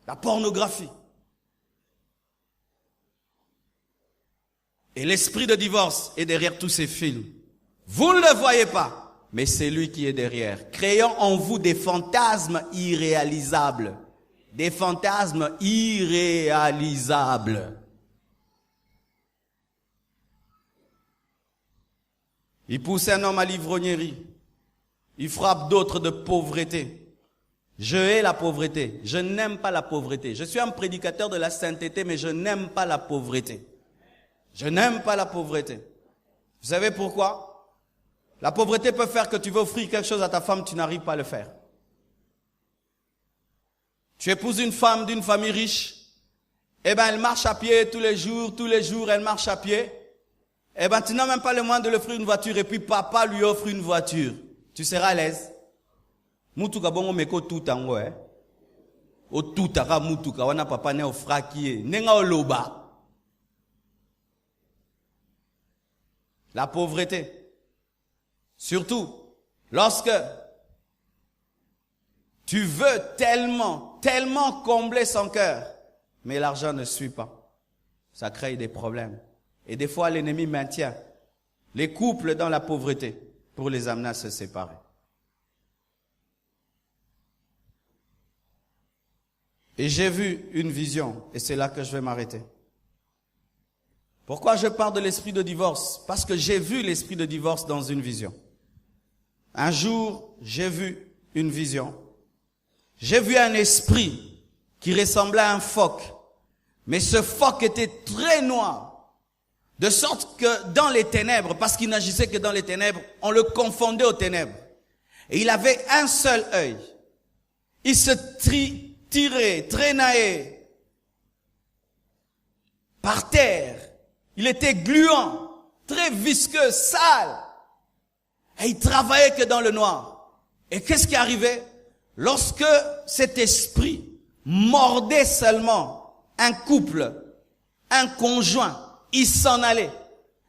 La pornographie. Et l'esprit de divorce est derrière tous ces films. Vous ne le voyez pas, mais c'est lui qui est derrière. Créant en vous des fantasmes irréalisables. Des fantasmes irréalisables. Il pousse un homme à l'ivrognerie. Il frappe d'autres de pauvreté. Je hais la pauvreté. Je n'aime pas la pauvreté. Je suis un prédicateur de la sainteté, mais je n'aime pas la pauvreté. Je n'aime pas la pauvreté. Vous savez pourquoi? La pauvreté peut faire que tu veux offrir quelque chose à ta femme, tu n'arrives pas à le faire. Tu épouses une femme d'une famille riche, eh ben elle marche à pied tous les jours, elle marche à pied. Eh ben tu n'as même pas le moyen de lui offrir une voiture et puis papa lui offre une voiture. Tu seras à l'aise? Mutuka bongo meko tutango o tutaka mutuka wana papa ne ofrakie nenga oloba. La pauvreté. Surtout lorsque tu veux tellement combler son cœur, mais l'argent ne suit pas. Ça crée des problèmes. Et des fois l'ennemi maintient les couples dans la pauvreté pour les amener à se séparer. Et j'ai vu une vision, et c'est là que je vais m'arrêter. Pourquoi je parle de l'esprit de divorce? Parce que j'ai vu l'esprit de divorce dans une vision. Un jour, j'ai vu une vision. J'ai vu un esprit qui ressemblait à un phoque. Mais ce phoque était très noir. De sorte que dans les ténèbres, parce qu'il n'agissait que dans les ténèbres, on le confondait aux ténèbres. Et il avait un seul œil. Il se tirait, traînait par terre. Il était gluant, très visqueux, sale. Et il travaillait que dans le noir. Et qu'est-ce qui arrivait? Lorsque cet esprit mordait seulement un couple, un conjoint, il s'en allait.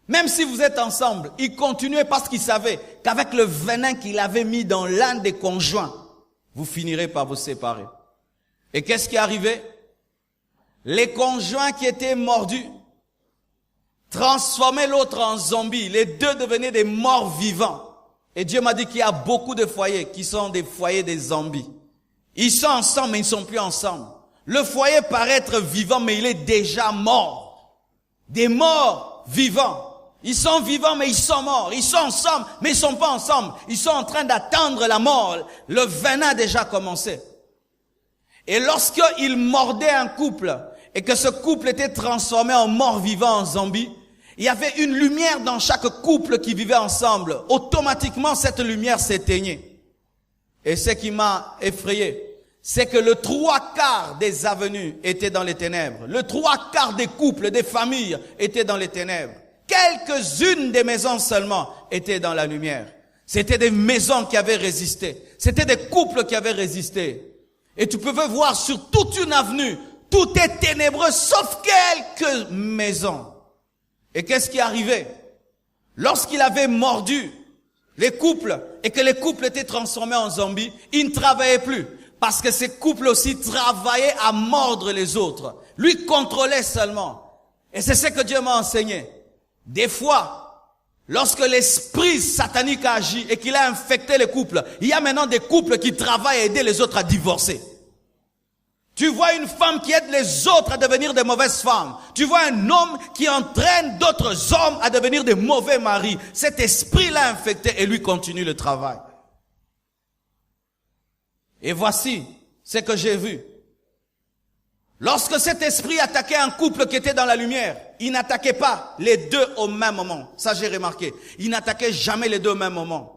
Même si vous êtes ensemble, il continuait parce qu'il savait qu'avec le venin qu'il avait mis dans l'un des conjoints, vous finirez par vous séparer. Et qu'est-ce qui arrivait? Les conjoints qui étaient mordus transformaient l'autre en zombie. Les deux devenaient des morts vivants. Et Dieu m'a dit qu'il y a beaucoup de foyers qui sont des foyers des zombies. Ils sont ensemble, mais ils ne sont plus ensemble. Le foyer paraît être vivant, mais il est déjà mort. Des morts vivants. Ils sont vivants, mais ils sont morts. Ils sont ensemble, mais ils ne sont pas ensemble. Ils sont en train d'attendre la mort. Le venin a déjà commencé. Et lorsqu'il mordait un couple, et que ce couple était transformé en mort vivant, en zombie, il y avait une lumière dans chaque couple qui vivait ensemble. Automatiquement, cette lumière s'éteignait. Et ce qui m'a effrayé, c'est que le 3/4 des avenues étaient dans les ténèbres. Le 3/4 des couples, des familles étaient dans les ténèbres. Quelques-unes des maisons seulement étaient dans la lumière. C'était des maisons qui avaient résisté. C'était des couples qui avaient résisté. Et tu pouvais voir sur toute une avenue, tout est ténébreux sauf quelques maisons. Et qu'est-ce qui arrivait? Lorsqu'il avait mordu les couples et que les couples étaient transformés en zombies, ils ne travaillaient plus. Parce que ces couples aussi travaillaient à mordre les autres. Lui contrôlait seulement. Et c'est ce que Dieu m'a enseigné. Des fois, lorsque l'esprit satanique a agi et qu'il a infecté les couples, il y a maintenant des couples qui travaillent à aider les autres à divorcer. Tu vois une femme qui aide les autres à devenir des mauvaises femmes. Tu vois un homme qui entraîne d'autres hommes à devenir des mauvais maris. Cet esprit l'a infecté et lui continue le travail. Et voici ce que j'ai vu. Lorsque cet esprit attaquait un couple qui était dans la lumière, il n'attaquait pas les deux au même moment. Ça, j'ai remarqué. Il n'attaquait jamais les deux au même moment.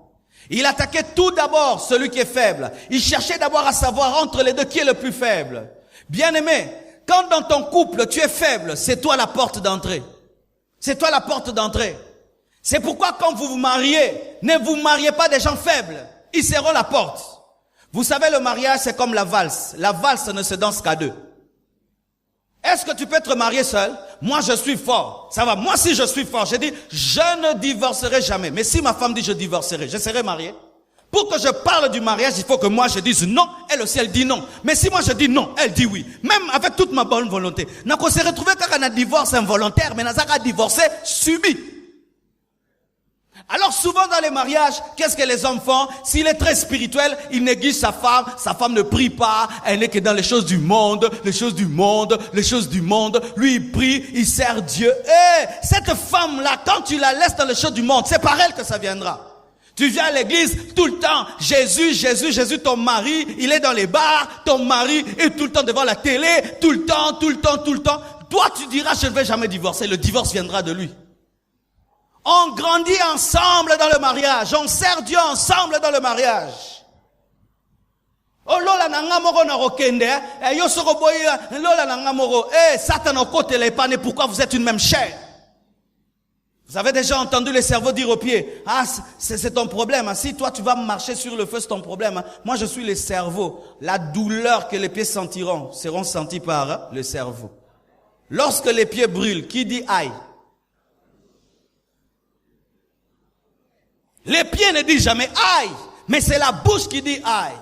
Il attaquait tout d'abord celui qui est faible. Il cherchait d'abord à savoir entre les deux qui est le plus faible. Bien-aimé, quand dans ton couple tu es faible, c'est toi la porte d'entrée. C'est toi la porte d'entrée. C'est pourquoi quand vous vous mariez, ne vous mariez pas des gens faibles. Ils seront la porte. Vous savez, le mariage, c'est comme la valse. La valse ne se danse qu'à deux. Est-ce que tu peux te marier seul? Moi, je suis fort. Ça va. Moi, si je suis fort, j'ai dit, je ne divorcerai jamais. Mais si ma femme dit je divorcerai, je serai marié. Pour que je parle du mariage, il faut que moi je dise non. Elle aussi, elle dit non. Mais si moi je dis non, elle dit oui. Même avec toute ma bonne volonté. N'a qu'on s'est retrouvé quand on a divorce involontaire, mais n'a pas divorcé subi. Alors souvent dans les mariages, qu'est-ce que les hommes font? S'il est très spirituel, il néglige sa femme ne prie pas, elle n'est que dans les choses du monde, les choses du monde, les choses du monde. Lui il prie, il sert Dieu. Cette femme-là, quand tu la laisses dans les choses du monde, c'est par elle que ça viendra. Tu viens à l'église tout le temps, Jésus, Jésus, Jésus, ton mari, il est dans les bars, ton mari est tout le temps devant la télé, tout le temps, tout le temps, tout le temps. Toi tu diras je ne vais jamais divorcer, le divorce viendra de lui. On grandit ensemble dans le mariage. On sert Dieu ensemble dans le mariage. Oh lola nanga moko na rokende, yo soko boy lola nanga moko, Satan au côté les panes, pourquoi vous êtes une même chair? Vous avez déjà entendu les cerveaux dire aux pieds, ah c'est ton problème, si toi tu vas marcher sur le feu c'est ton problème. Moi je suis les cerveaux. La douleur que les pieds sentiront seront senties par le cerveau. Lorsque les pieds brûlent, qui dit aïe? Les pieds ne disent jamais aïe, mais c'est la bouche qui dit aïe.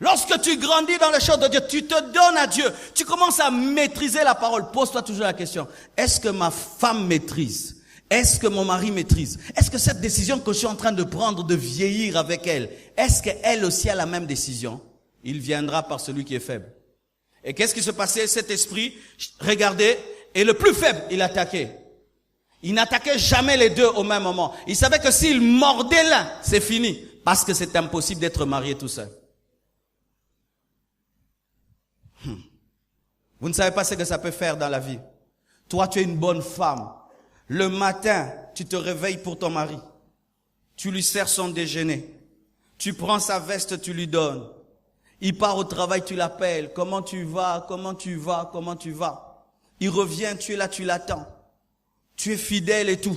Lorsque tu grandis dans les choses de Dieu, tu te donnes à Dieu, tu commences à maîtriser la parole. Pose-toi toujours la question, est-ce que ma femme maîtrise? Est-ce que mon mari maîtrise? Est-ce que cette décision que je suis en train de prendre, de vieillir avec elle, est-ce qu'elle aussi a la même décision? Il viendra par celui qui est faible. Et qu'est-ce qui se passait? Cet esprit, regardez, et le plus faible, il attaquait. Il n'attaquait jamais les deux au même moment. Il savait que s'il mordait l'un, c'est fini. Parce que c'est impossible d'être marié tout seul. Vous ne savez pas ce que ça peut faire dans la vie. Toi, tu es une bonne femme. Le matin, tu te réveilles pour ton mari. Tu lui sers son déjeuner. Tu prends sa veste, tu lui donnes. Il part au travail, tu l'appelles. Comment tu vas? Comment tu vas? Comment tu vas? Il revient, tu es là, tu l'attends. Tu es fidèle et tout.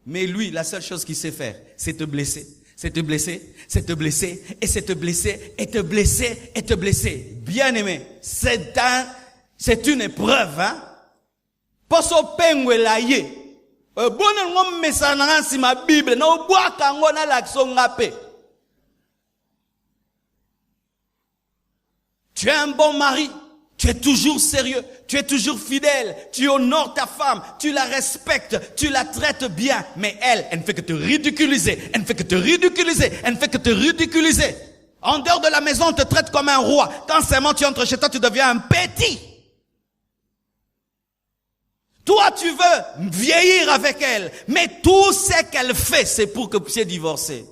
Mais lui, la seule chose qu'il sait faire, c'est te blesser. C'est te blesser, c'est te blesser, et c'est te blesser, et te blesser, et te blesser. Bien aimé, c'est une épreuve, hein. Poso pengwe la ye. Bonne ngom mesana si ma Bible, na obwa kango na l'action ngape. Tu es un bon mari, tu es toujours sérieux, tu es toujours fidèle, tu honores ta femme, tu la respectes, tu la traites bien, mais elle ne fait que te ridiculiser, elle ne fait que te ridiculiser, elle ne fait que te ridiculiser. En dehors de la maison, on te traite comme un roi. Quand seulement tu entres chez toi, tu deviens un petit. Toi, tu veux vieillir avec elle, mais tout ce qu'elle fait, c'est pour que vous puissiez divorcer.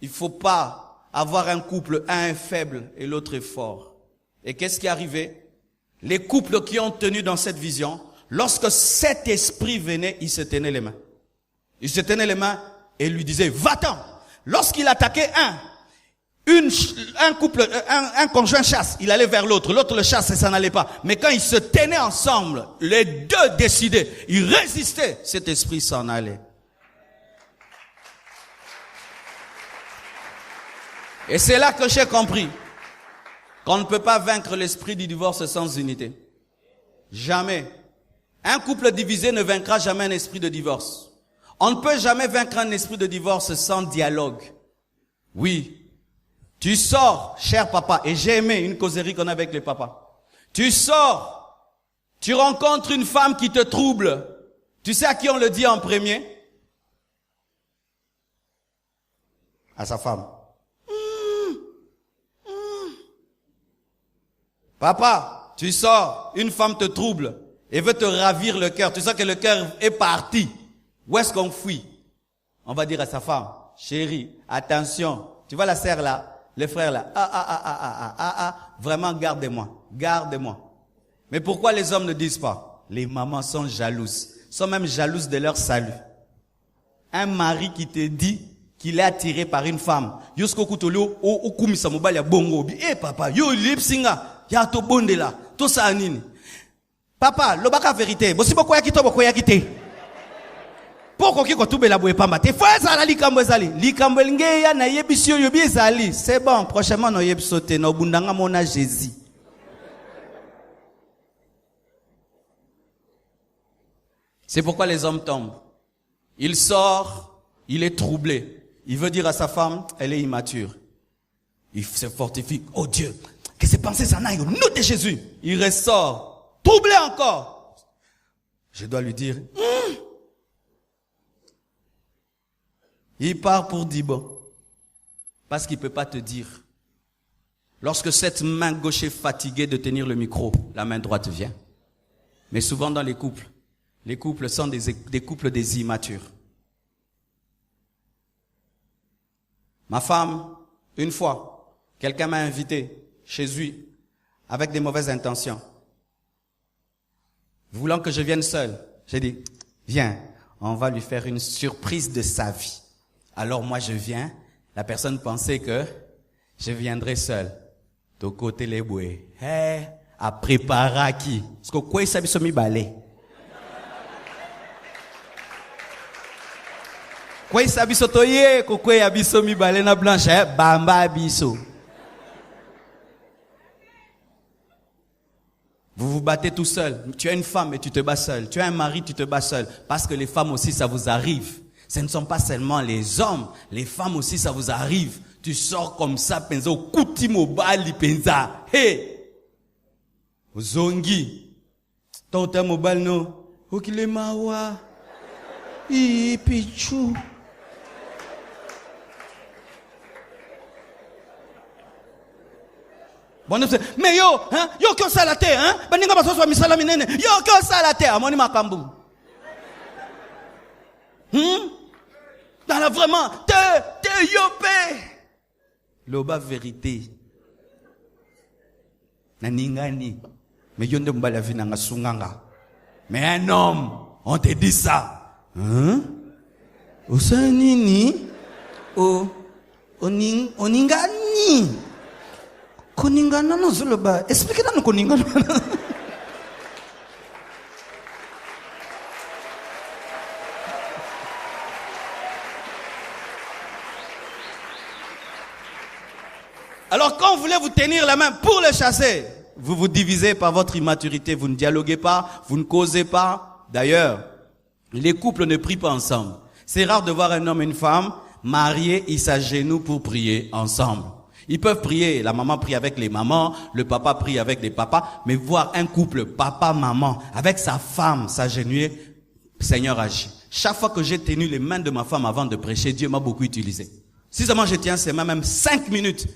Il ne faut pas avoir un couple, un est faible et l'autre est fort. Et qu'est-ce qui est arrivé? Les couples qui ont tenu dans cette vision, lorsque cet esprit venait, ils se tenaient les mains. Ils se tenaient les mains et lui disaient, va-t'en. Lorsqu'il attaquait un couple, un conjoint chasse, il allait vers l'autre, l'autre le chasse et ça n'allait pas. Mais quand ils se tenaient ensemble, les deux décidaient, ils résistaient, cet esprit s'en allait. Et c'est là que j'ai compris qu'on ne peut pas vaincre l'esprit du divorce sans unité. Jamais. Un couple divisé ne vaincra jamais un esprit de divorce. On ne peut jamais vaincre un esprit de divorce sans dialogue. Oui. Tu sors, cher papa, et j'ai aimé une causerie qu'on a avec les papas. Tu sors, tu rencontres une femme qui te trouble. Tu sais à qui on le dit en premier? À sa femme. Papa, tu sors, une femme te trouble et veut te ravir le cœur. Tu sais que le cœur est parti. Où est-ce qu'on fuit? On va dire à sa femme, chérie, attention. Tu vois la sœur là, le frère là. Vraiment garde-moi, garde-moi. Mais pourquoi les hommes ne disent pas? Les mamans sont jalouses. Sont même jalouses de leur salut. Un mari qui te dit qu'il est attiré par une femme. Yosko kutolo o kumisa mobile ya bongo. Eh papa, yo lipsinga. Ya to bonde là, tout ça anine. Papa, lobaka vérité. Bosi boko ya kito boko ya kite. Poko kiko tube la boye pamba. Te fois ça la likambo ezali. Likambo nge ya na yebisio yobi ezali. C'est bon, prochainement no yebsote no bundanga mona Jésus. C'est pourquoi les hommes tombent. Il sort, il est troublé. Il veut dire à sa femme, elle est immature. Il se fortifie. Oh Dieu, que ces pensées s'en aillent au nom de Jésus. Il ressort, troublé encore. Je dois lui dire, Il part pour Dibo. Parce qu'il ne peut pas te dire. Lorsque cette main gauche est fatiguée de tenir le micro, la main droite vient. Mais souvent dans les couples sont des couples des immatures. Ma femme, une fois, quelqu'un m'a invité chez lui avec des mauvaises intentions. Voulant que je vienne seul, j'ai dit, viens, on va lui faire une surprise de sa vie. Alors moi je viens, la personne pensait que je viendrais seul. De côté les bouées, à préparer qui? Parce que quoi il s'habille sur mi balai? Quoi il s'habille sur toye? Quoi il habille sur mi balai na blanche? Bamba abisso. Vous vous battez tout seul. Tu as une femme et tu te bats seul. Tu as un mari, tu te bats seul. Parce que les femmes aussi, ça vous arrive. Ce ne sont pas seulement les hommes. Les femmes aussi, ça vous arrive. Tu sors comme ça, penza, au kuti mobile, penza. Hey! Zongi. Tonta mobile, no. Okile mawa. Pichou. Mais yo, hein, yo kyo salate, hein, baninga basoso misala minene, yo kyo salate, amoni makambu. Dans la vraiment, te yopé. Loba vérité. Naningani. Mais yonde mbala vinanga sunganga. Mais un homme, on te dit ça. Hein? Osanini? oningani. Koningana no zoloba. Expliquez-nous nous koningana. Alors quand vous voulez vous tenir la main pour le chasser, vous vous divisez par votre immaturité, vous ne dialoguez pas, vous ne causez pas. D'ailleurs, les couples ne prient pas ensemble. C'est rare de voir un homme et une femme mariés, ils s'agenouillent pour prier ensemble. Ils peuvent prier, la maman prie avec les mamans, le papa prie avec les papas, mais voir un couple, papa, maman, avec sa femme s'agenouiller, Seigneur agit. Chaque fois que j'ai tenu les mains de ma femme avant de prêcher, Dieu m'a beaucoup utilisé. Si seulement je tiens ses mains, même 5 minutes,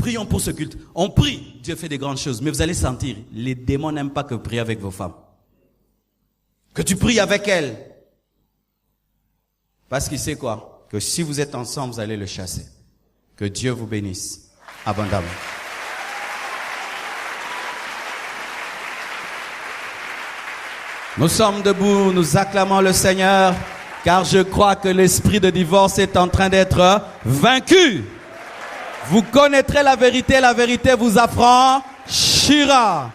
prions pour ce culte. On prie, Dieu fait des grandes choses, mais vous allez sentir, les démons n'aiment pas que vous priez avec vos femmes. Que tu pries avec elles. Parce qu'il sait quoi? Que si vous êtes ensemble, vous allez le chasser. Que Dieu vous bénisse abondamment. Nous sommes debout, nous acclamons le Seigneur, car je crois que l'esprit de divorce est en train d'être vaincu. Vous connaîtrez la vérité vous affranchira.